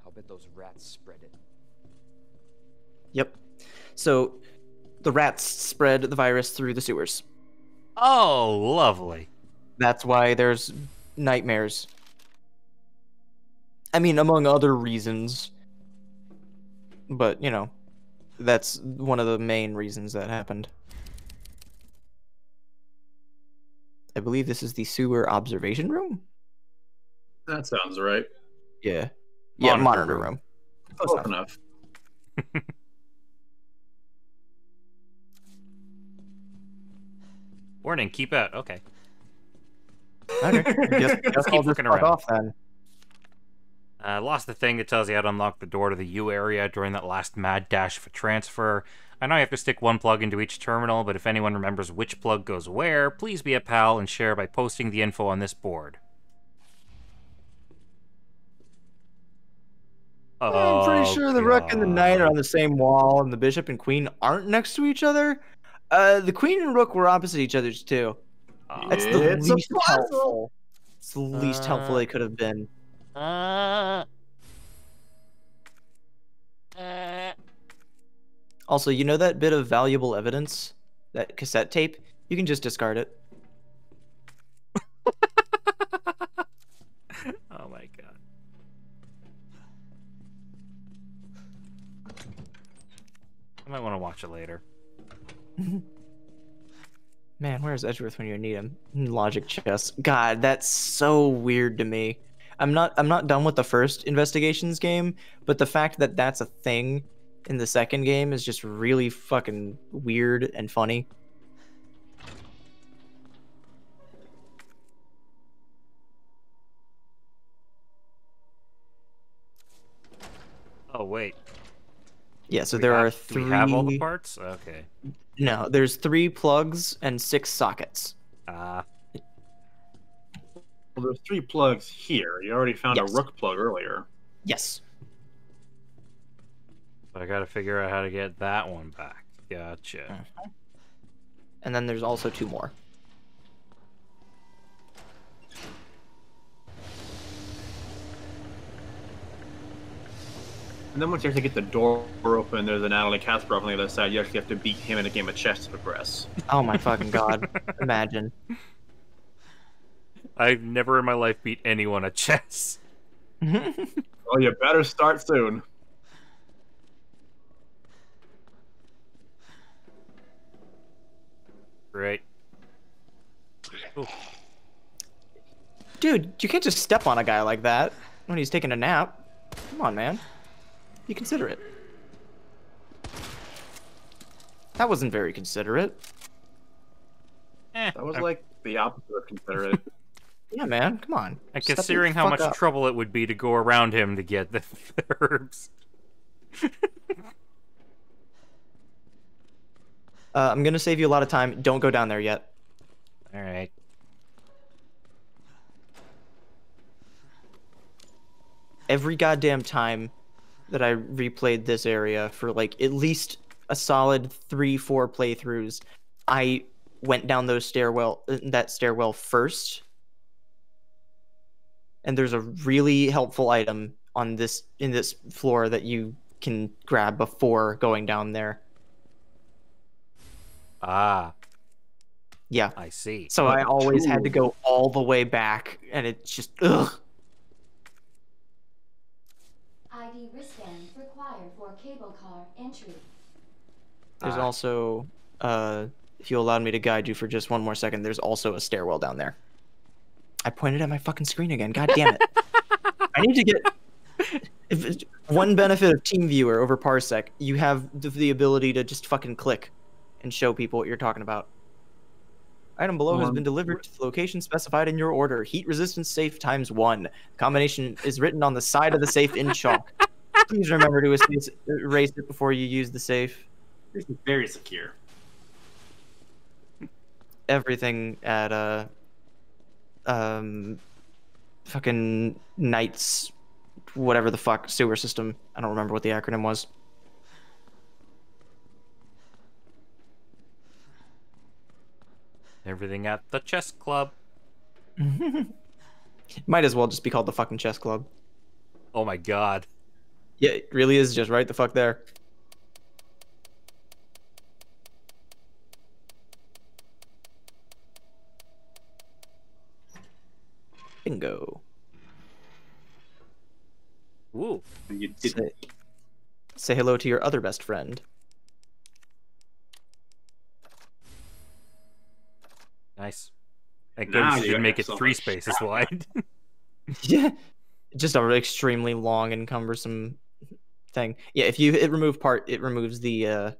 I'll bet those rats spread it. Yep. So the rats spread the virus through the sewers. Oh, lovely. That's why there's nightmares. I mean, among other reasons. But, you know, that's one of the main reasons that happened. I believe this is the sewer observation room? That sounds right. Yeah. Yeah, monitor room. Close enough. Warning, keep out. Okay. Okay. Just keep looking around. Off, then. Lost the thing that tells you how to unlock the door to the U area during that last mad dash for transfer. I know you have to stick one plug into each terminal, but if anyone remembers which plug goes where, please be a pal and share by posting the info on this board. I'm pretty sure the Rook and the Knight are on the same wall, and the Bishop and Queen aren't next to each other. The Queen and Rook were opposite each other's too. That's the least helpful. It's the least helpful they could have been. Also, you know that bit of valuable evidence? That cassette tape? You can just discard it. Oh my god. I might want to watch it later. Man, where's Edgeworth when you need him? Logic chess. God, that's so weird to me. I'm not done with the first investigations game, but the fact that that's a thing in the second game is just really fucking weird and funny. Oh wait. Yeah, so there are 3. Do we have all the parts? Okay. No, there's 3 plugs and 6 sockets. Well, there's 3 plugs here. You already found a Rook plug earlier. Yes. But I gotta figure out how to get that one back. Gotcha. And then there's also 2 more. And then once you actually get the door open, there's an Natalie Kasparov on the other side. You actually have to beat him in a game of chess to progress. Oh my fucking god. Imagine. I've never in my life beat anyone at chess. Well, you better start soon. Great. Ooh. Dude, you can't just step on a guy like that when he's taking a nap. Come on, man. Be considerate. That wasn't very considerate. That was like the opposite of considerate. Yeah, man, come on. And considering how much trouble it would be to go around him to get the herbs. I'm gonna save you a lot of time. Don't go down there yet. Alright. Every goddamn time that I replayed this area for like at least a solid 3-4 playthroughs, I went down that stairwell first. And there's a really helpful item on in this floor that you can grab before going down there. Ah. Yeah. I see. So I always had to go all the way back, and it's just ugh. ID wristband required for cable car entry. There's also, if you allowed me to guide you for just one more second, there's also a stairwell down there. I pointed at my fucking screen again. God damn it! I need to get. One benefit of TeamViewer over Parsec, you have the ability to just fucking click and show people what you're talking about. Item below has been delivered to the location specified in your order. Heat resistance safe ×1. Combination is written on the side of the safe in chalk. Please remember to erase it before you use the safe. This is very secure. Everything at fucking Knights, whatever the fuck, sewer system. I don't remember what the acronym was. Everything at the chess club. Might as well just be called the fucking chess club. Oh my god. Yeah, it really is just right the fuck there. Bingo. Ooh. You did. Say hello to your other best friend. Nice. Thank Now goodness you you didn't make have it so 3 much spaces crap. wide. Yeah. Just a extremely long and cumbersome thing. Yeah, if you hit remove part, it removes the Yeah,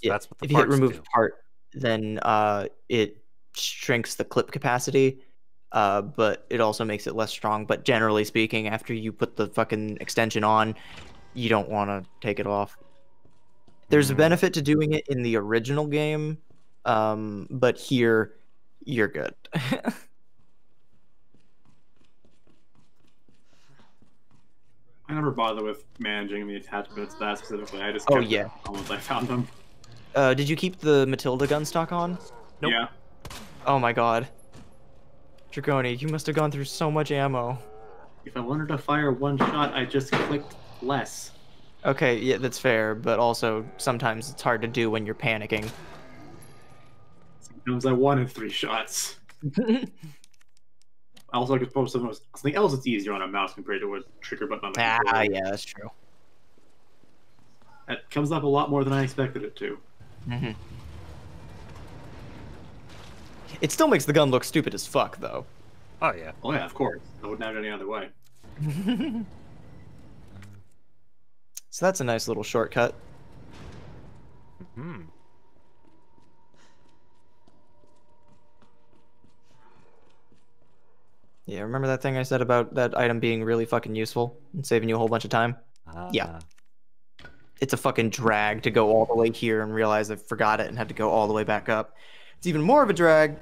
that's what the if you hit parts remove do. part, then it shrinks the clip capacity, but it also makes it less strong. But generally speaking, after you put the fucking extension on, you don't want to take it off. There's a benefit to doing it in the original game, but here, you're good. I never bother with managing the attachments that specifically. I just Oh, kept yeah. them once I found them. Did you keep the Matilda gun stock on? Nope. Yeah. Oh my god. Dragoni, you must have gone through so much ammo. If I wanted to fire one shot, I just clicked less. Okay, yeah, that's fair, but also sometimes it's hard to do when you're panicking. Sometimes I wanted 3 shots. I also could post something else that's easier on a mouse compared to a trigger button on the controller. Yeah, that's true. That comes up a lot more than I expected it to. It still makes the gun look stupid as fuck, though. Oh yeah. Oh yeah, of course. I wouldn't have it any other way. So that's a nice little shortcut. Yeah, remember that thing I said about that item being really fucking useful and saving you a whole bunch of time? Yeah. It's a fucking drag to go all the way here and realize I forgot it and had to go all the way back up. It's even more of a drag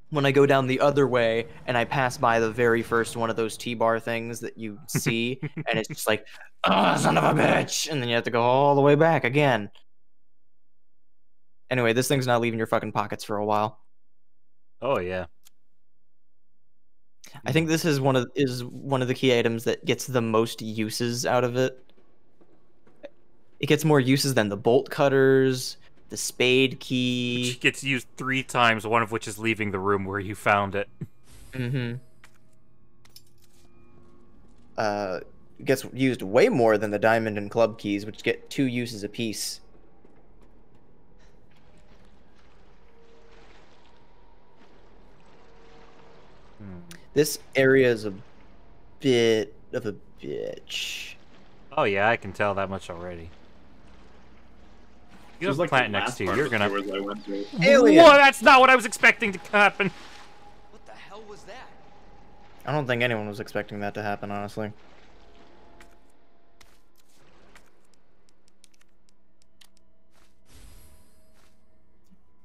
when I go down the other way and I pass by the very first one of those T-bar things that you see, and it's just like, oh, son of a bitch! And then you have to go all the way back again. Anyway, this thing's not leaving your fucking pockets for a while. Oh yeah. I think this is one of the key items that gets the most uses out of it. It gets more uses than the bolt cutters, the spade key. Which gets used 3 times, one of which is leaving the room where you found it. It gets used way more than the diamond and club keys, which get 2 uses apiece. This area is a bit of a bitch. Oh yeah, I can tell that much already. You have a Like plant the next last to you. part You're of the gonna. sewers I went through. Alien! Whoa, that's not what I was expecting to happen. What the hell was that? I don't think anyone was expecting that to happen, honestly.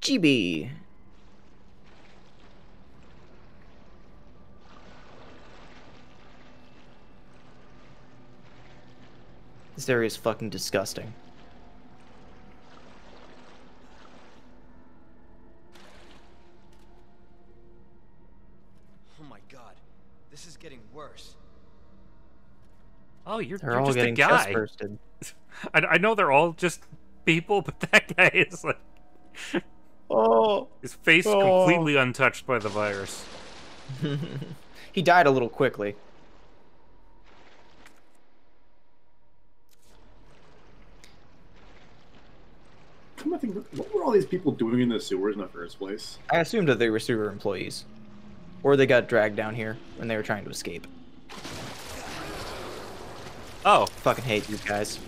GB. This area is fucking disgusting. Oh my god, this is getting worse. Oh, you're They're all just a getting guy. chest bursted. I know they're all just people, but that guy is like. Oh. His face completely untouched by the virus. He died a little quickly. Come on, think, what were all these people doing in the sewers in the first place? I assumed that they were sewer employees. Or they got dragged down here when they were trying to escape. Oh. Fucking hate these guys.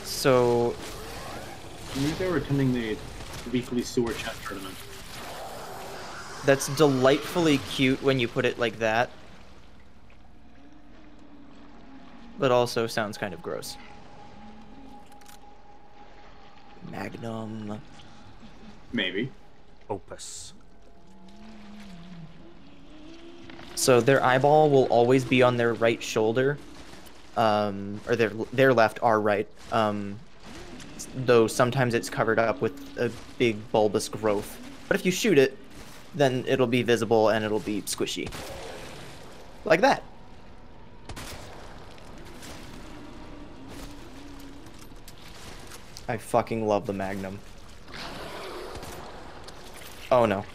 So... I think they were attending the weekly sewer chat tournament. That's delightfully cute when you put it like that. But also sounds kind of gross. Magnum. Maybe. Opus. So their eyeball will always be on their right shoulder. Or their left, our right. Though sometimes it's covered up with a big bulbous growth. But if you shoot it, then it'll be visible and it'll be squishy. Like that. I fucking love the Magnum. Oh no.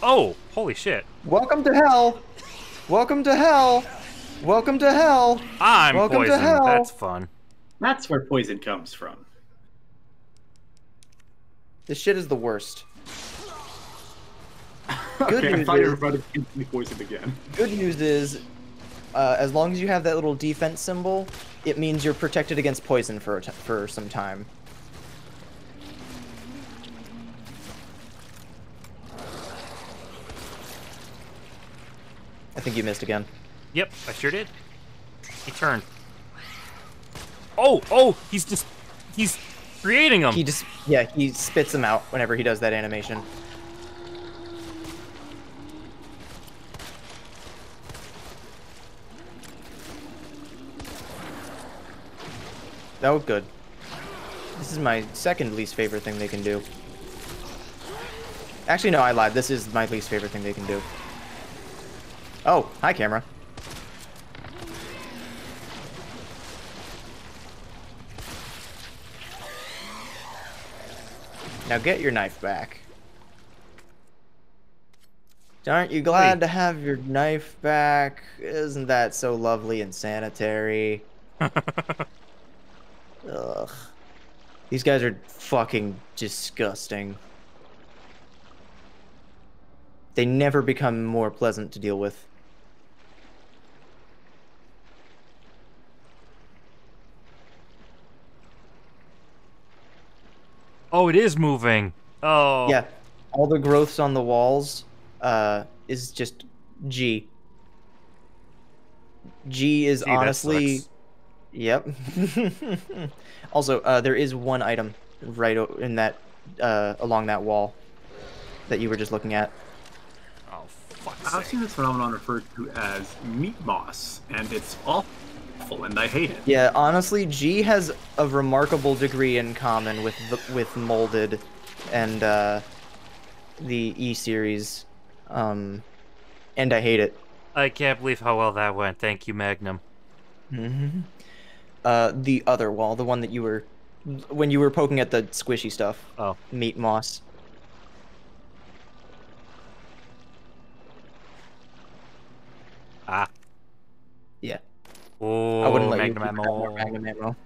Oh, holy shit. Welcome to hell! Welcome to hell! Welcome to hell! I'm Welcome poisoned. to hell! That's fun. That's where poison comes from. This shit is the worst. Okay, I thought you were about to be poisoned again. Good news is, as long as you have that little defense symbol, it means you're protected against poison for some time. I think you missed again. Yep, I sure did. He turned. Oh, he's creating them. He spits them out whenever he does that animation. Oh, good. This is my second least favorite thing they can do. Actually, no, I lied. This is my least favorite thing they can do. Oh, hi, camera. Now get your knife back. Aren't you glad to have your knife back? Isn't that so lovely and sanitary? Ugh. These guys are fucking disgusting. They never become more pleasant to deal with. Oh, it is moving. Oh. Yeah. All the growths on the walls is just G. G is Gee, honestly... Yep. Also, there is one item right in that, along that wall that you were just looking at. Oh, fuck's I've sake. seen this phenomenon referred to as meat moss, and it's awful, and I hate it. Yeah, honestly, G has a remarkable degree in common with Molded and the E series, and I hate it. I can't believe how well that went. Thank you, Magnum. Mm-hmm. The other wall, the one that you were, when you were poking at the squishy stuff. Oh. Meat moss. Ah. Yeah. Oh, I wouldn't let Magnum you ammo. more Magnum ammo.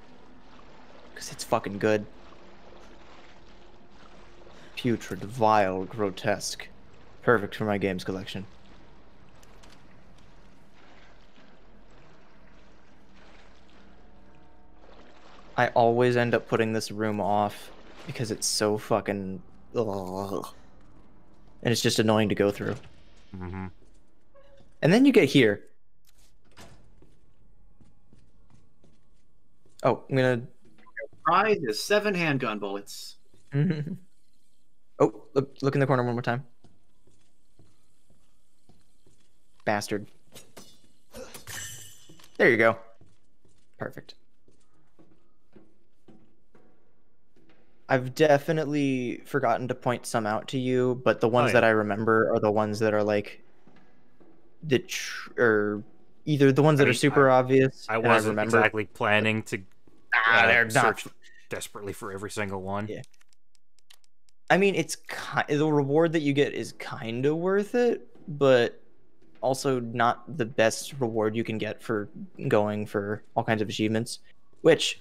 Because it's fucking good. Putrid, vile, grotesque. Perfect for my games collection. I always end up putting this room off because it's so fucking... Ugh. And it's just annoying to go through. Mm-hmm. And then you get here. Oh, I'm gonna... Prize is 7 handgun bullets. Oh, look in the corner one more time. Bastard. There you go. Perfect. I've definitely forgotten to point some out to you, but the ones that I remember are the ones that are like or either the ones that are super obvious. I wasn't exactly planning to they're search desperately for every single one. Yeah. I mean, it's the reward that you get is kind of worth it, but also not the best reward you can get for going for all kinds of achievements, which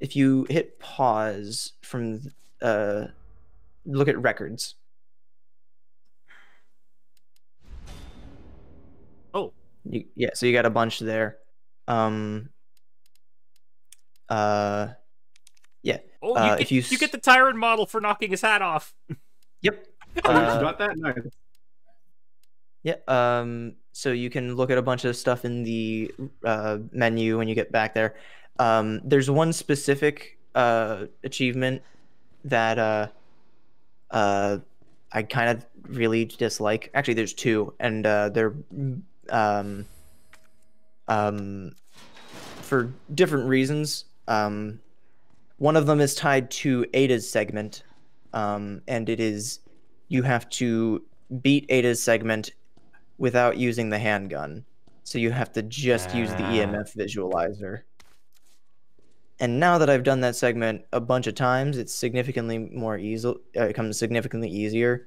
if you hit pause from, look at records. Oh. Yeah, so you got a bunch there. Yeah. Oh, you get the Tyrant model for knocking his hat off. Yep. Oh, you got that? Nice. Yeah. So you can look at a bunch of stuff in the menu when you get back there. There's one specific achievement that I kind of really dislike. Actually, there's two, and they're for different reasons. One of them is tied to Ada's segment, and it is you have to beat Ada's segment without using the handgun. So you have to just use the EMF visualizer. And now that I've done that segment a bunch of times, it's significantly more easy. It comes significantly easier,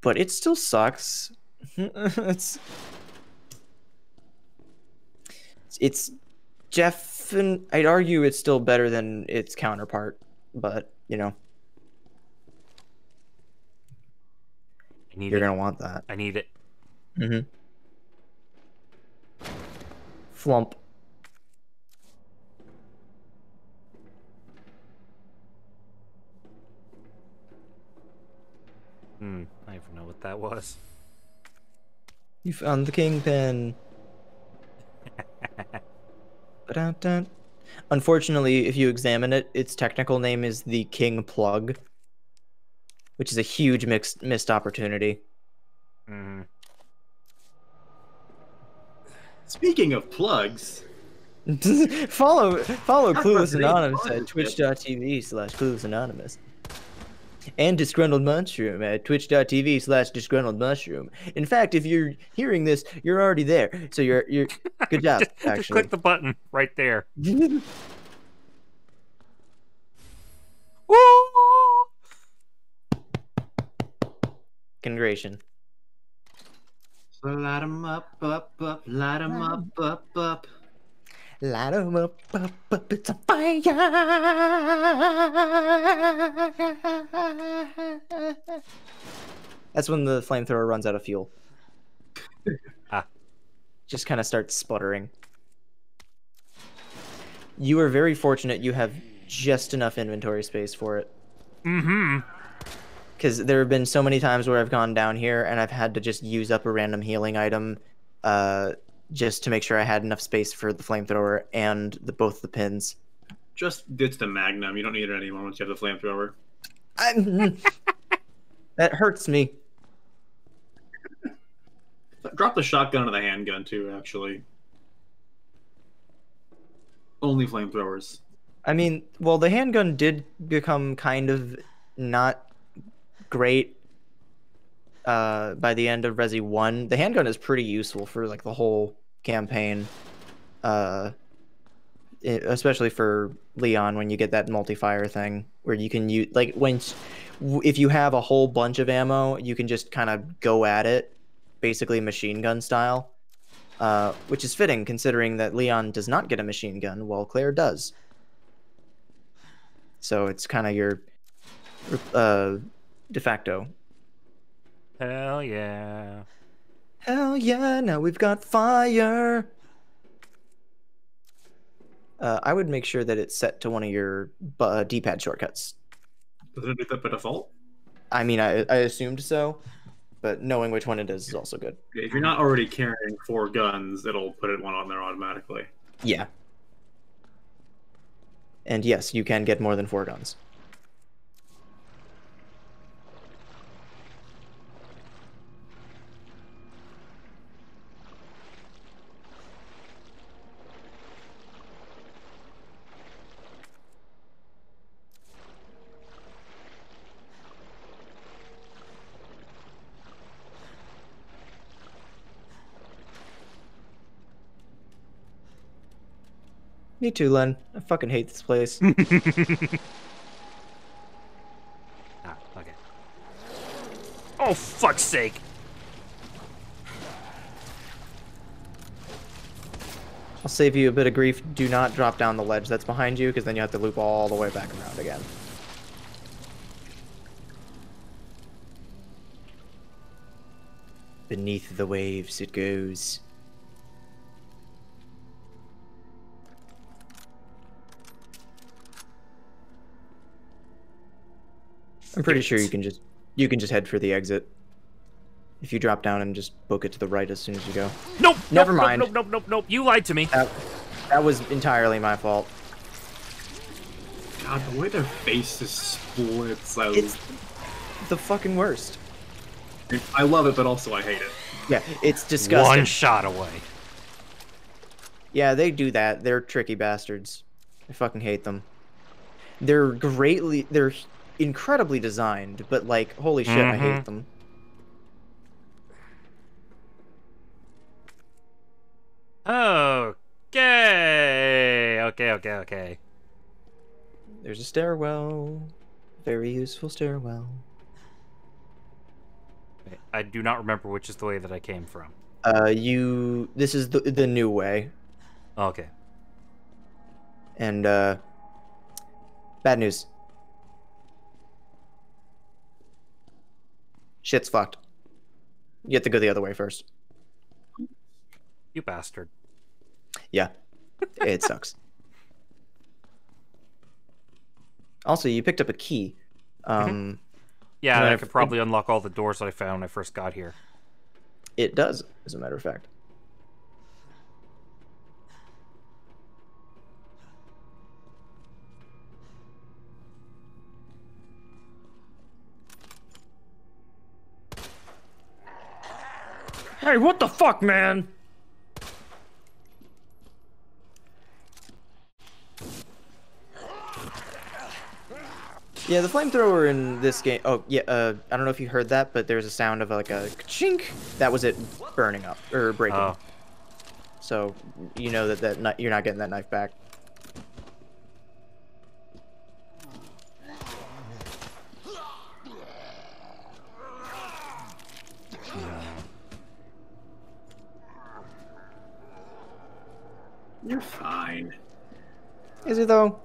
but it still sucks. It's Jeff, and I'd argue it's still better than its counterpart, but you know, you're gonna want that. I need it. Mm-hmm. Flump. I don't know what that was. You found the kingpin. Unfortunately, if you examine it, its technical name is the King Plug, which is a huge missed opportunity. Speaking of plugs, follow Clueless Anonymous at twitch.tv/Clueless Anonymous. And Disgruntled Mushroom at twitch.tv/Disgruntled Mushroom. In fact, if you're hearing this, you're already there. So you're good job, actually. Just click the button right there. Congratulations. So light 'em up, light 'em up. Light 'em up, it's a fire. That's when the flamethrower runs out of fuel. Just kind of starts sputtering. You are very fortunate you have just enough inventory space for it. Because there have been so many times where I've gone down here and I've had to just use up a random healing item just to make sure I had enough space for the flamethrower and both the pins. Just ditch the Magnum. You don't need it anymore once you have the flamethrower. That hurts me. Drop the shotgun or the handgun too, actually. Only flamethrowers. I mean, well, the handgun did become kind of not great by the end of Resi 1. The handgun is pretty useful for like the whole campaign, especially for Leon when you get that multi-fire thing where you can use like if you have a whole bunch of ammo, you can just kind of go at it, basically machine gun style, which is fitting considering that Leon does not get a machine gun while Claire does. So it's kind of your de facto. Hell yeah. Hell yeah, now we've got fire. I would make sure that it's set to one of your D-pad shortcuts. Doesn't it do that by default? I mean, I assumed so, but knowing which one it is also good. If you're not already carrying 4 guns, it'll put it one on there automatically. Yeah. And yes, you can get more than 4 guns. Me too, Len. I fucking hate this place. Okay. Oh, fuck's sake. I'll save you a bit of grief. Do not drop down the ledge that's behind you, because then you have to loop all the way back around again. Beneath the waves it goes. I'm pretty sure you can just head for the exit. If you drop down and just book it to the right as soon as you go. Nope. Never mind. Nope. You lied to me. That was entirely my fault. God, the way their faces split so... It's the fucking worst. I love it, but also I hate it. Yeah, it's disgusting. One shot away. Yeah, they do that. They're tricky bastards. I fucking hate them. They're incredibly designed, but like, holy shit, I hate them. Okay. There's a stairwell. Very useful stairwell. I do not remember which is the way that I came from. This is the new way. Okay. And, bad news. Shit's fucked. You have to go the other way first. You bastard. Yeah. It sucks. Also, you picked up a key. Yeah, I could probably unlock all the doors that I found when I first got here. It does, as a matter of fact. Hey, what the fuck, man? Yeah, the flamethrower in this game... Oh, yeah, I don't know if you heard that, but there's a sound of like a chink. That was it burning up, or breaking. Oh. So, you know that you're not getting that knife back. You're fine. Is it, though?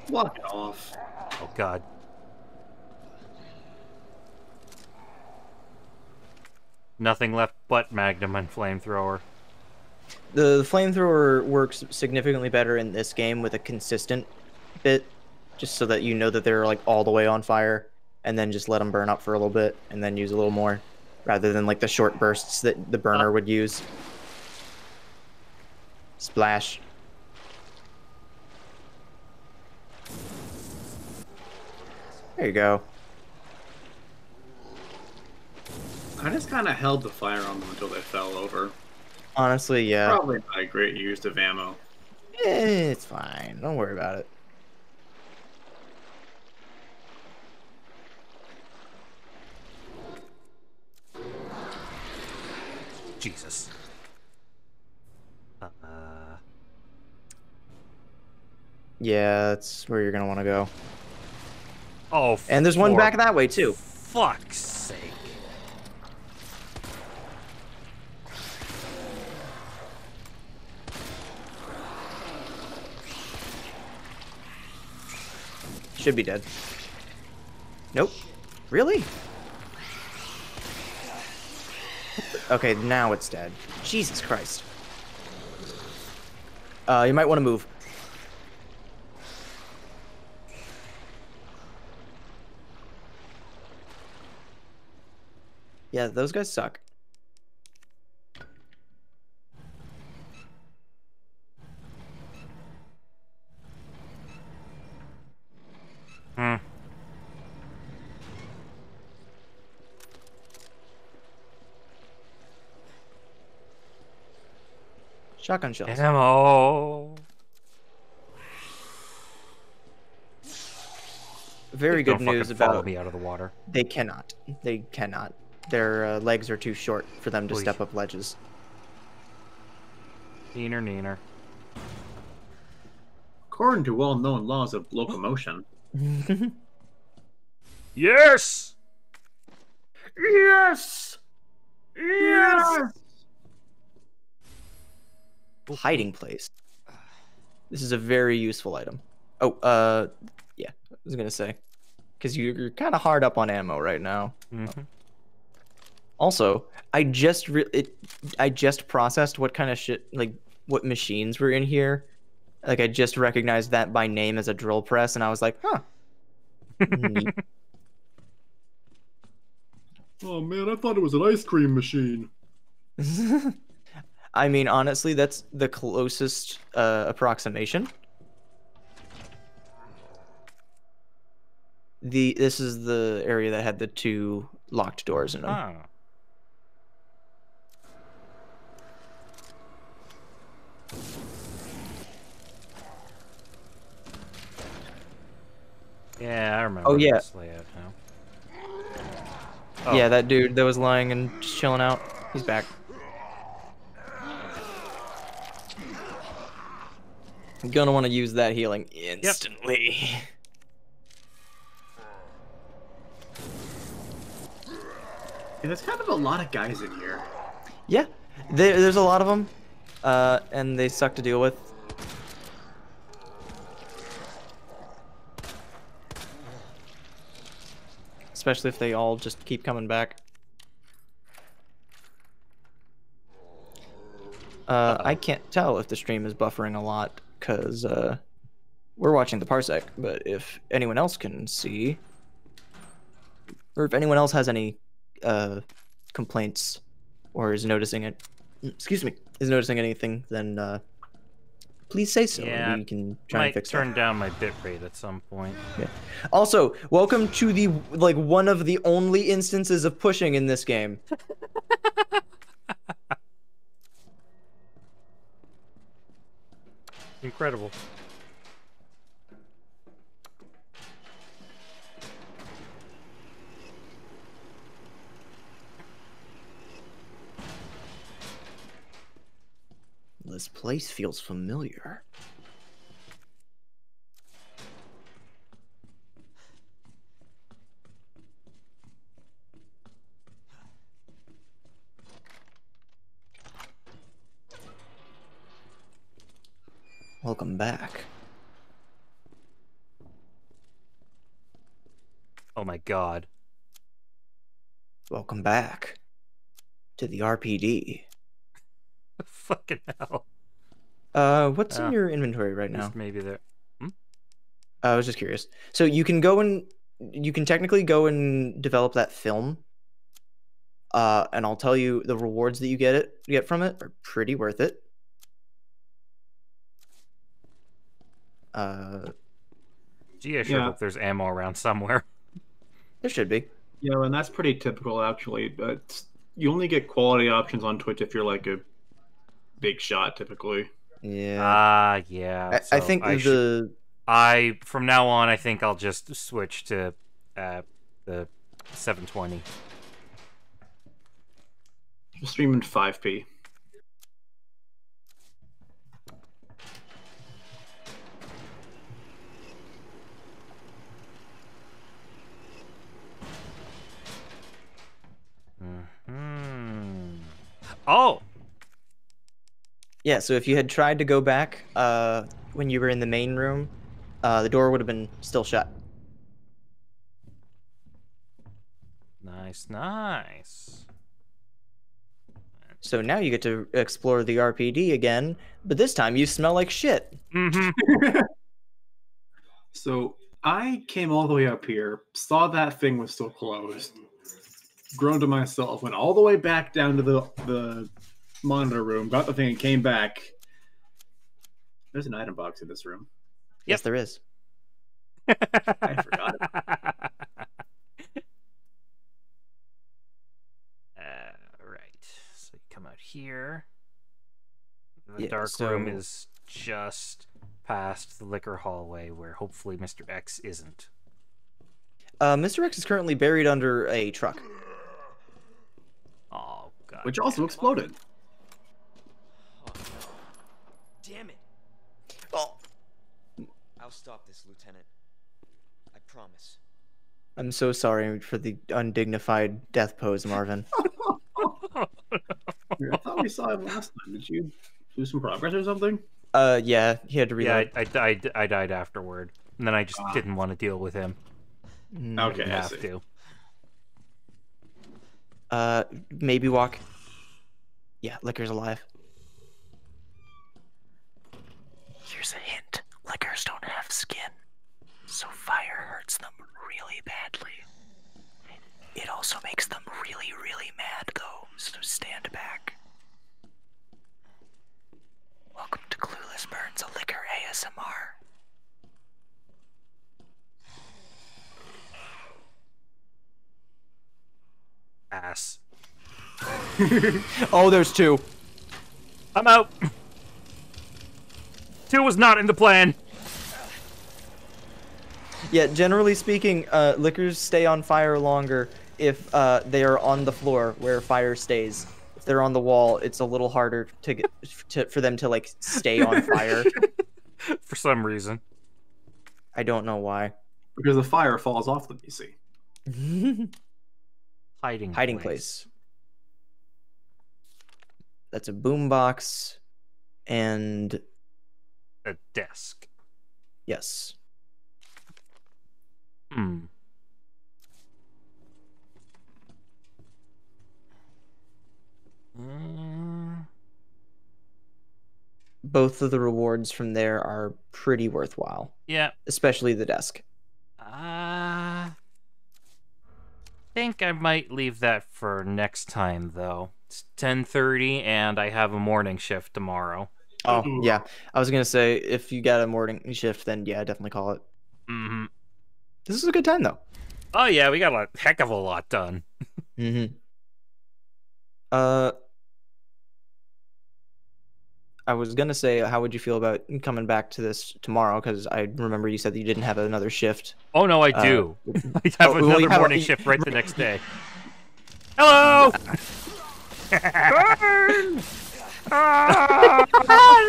Walk it off. Oh, God. Nothing left but Magnum and Flamethrower. The flamethrower works significantly better in this game with a consistent bit, just so that you know that they're like all the way on fire, and then just let them burn up for a little bit, and then use a little more, rather than like the short bursts that the burner would use. Splash. There you go. I just kind of held the fire on them until they fell over. Honestly, yeah. Probably not a great use of ammo. It's fine. Don't worry about it. Jesus. Yeah, that's where you're gonna want to go. Oh, and there's one back that way too. Fuck's sake. Should be dead. Nope. Really? Okay, now it's dead. Jesus Christ. You might want to move. Yeah, those guys suck. Shotgun shells. Ammo. Very good news about... follow me out of the water. They cannot. They cannot. Their legs are too short for them to step up ledges. Neener. According to well-known laws of locomotion. Yes! Yes! Yes! Hiding place. This is a very useful item. Oh, yeah, I was gonna say, because you're kind of hard up on ammo right now. Mm-hmm. Also, I just processed what kind of shit, like what machines were in here. Like I just recognized that by name as a drill press, and I was like, huh. Neat. Oh man, I thought it was an ice cream machine. I mean, honestly, that's the closest approximation. This is the area that had the 2 locked doors in them. Ah. Yeah, I remember this layout now. Oh. Yeah, that dude that was lying and just chilling out, he's back. I'm gonna want to use that healing instantly. Yeah, there's kind of a lot of guys in here. Yeah, there's a lot of them, and they suck to deal with. Especially if they all just keep coming back. I can't tell if the stream is buffering a lot, because we're watching the parsec, but if anyone else can see, or if anyone else has any complaints, or is noticing it, is noticing anything, then please say so, yeah, and we can try and fix it. Turn down my bitrate at some point. Yeah. Also, welcome to the one of the only instances of pushing in this game. Incredible. This place feels familiar. Welcome back. Oh my god. Welcome back to the RPD. Fucking hell. What's in your inventory right now? Maybe there. I was just curious. So you can technically go and develop that film. And I'll tell you, the rewards that you get from it are pretty worth it. Gee, I sure hope there's ammo around somewhere. There should be. Yeah, and that's pretty typical, actually. But you only get quality options on Twitch if you're like a big shot, typically. Yeah. Yeah. I think from now on, I think I'll just switch to the 720. We'll stream in 5p. Oh! Yeah, so if you had tried to go back when you were in the main room, the door would have been still shut. Nice. So now you get to explore the RPD again, but this time you smell like shit. Mm-hmm. So I came all the way up here, saw that thing was still closed, groaned to myself, went all the way back down to the monitor room, got the thing, and came back. There's an item box in this room. Yes, there is. I forgot it. Right. So you come out here. The dark room is just past the liquor hallway, where hopefully Mr. X isn't. Mr. X is currently buried under a truck. Oh, God. Which also exploded. Oh, no. Damn it. Oh. I'll stop this, Lieutenant. I promise. I'm so sorry for the undignified death pose, Marvin. I thought we saw him last time. Did you lose some progress or something? Yeah, he had to Yeah, reload. I died afterward, and then I just didn't want to deal with him. Mm. Okay, Didn't I have see. to. Maybe walk. Yeah, Licker's alive. Here's a hint. Lickers don't have skin, so fire hurts them really badly. It also makes them really, really mad, though, so stand back. Welcome to Clueless Burns, a Licker ASMR. Ass. Oh, there's two. I'm out. 2 was not in the plan. Yeah, generally speaking, lickers stay on fire longer if they are on the floor where fire stays. If they're on the wall, it's a little harder to get for them to like stay on fire. For some reason. I don't know why. Because the fire falls off the PC. Hiding place. That's a boombox and a desk. Yes. Hmm. Both of the rewards from there are pretty worthwhile. Yeah. Especially the desk. Think I might leave that for next time, though. It's 10:30, and I have a morning shift tomorrow. Oh, yeah. I was going to say, if you got a morning shift, then yeah, definitely call it. Mm-hmm. This is a good time, though. Oh, yeah, we got a heck of a lot done. Mm-hmm. I was going to say, how would you feel about coming back to this tomorrow? Because I remember you said that you didn't have another shift. Oh, no, I do. I have another morning shift right the next day. Hello! Burn!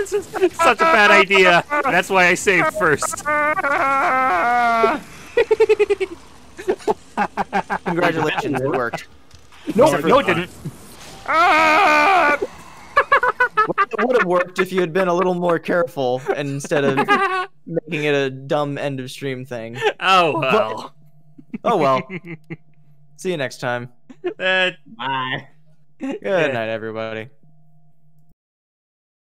This is such a bad idea. That's why I saved first. Congratulations, it worked. No, it didn't. It would have worked if you had been a little more careful instead of making it a dumb end of stream thing. Oh, well. Oh, well. See you next time. Bye. Good night, everybody.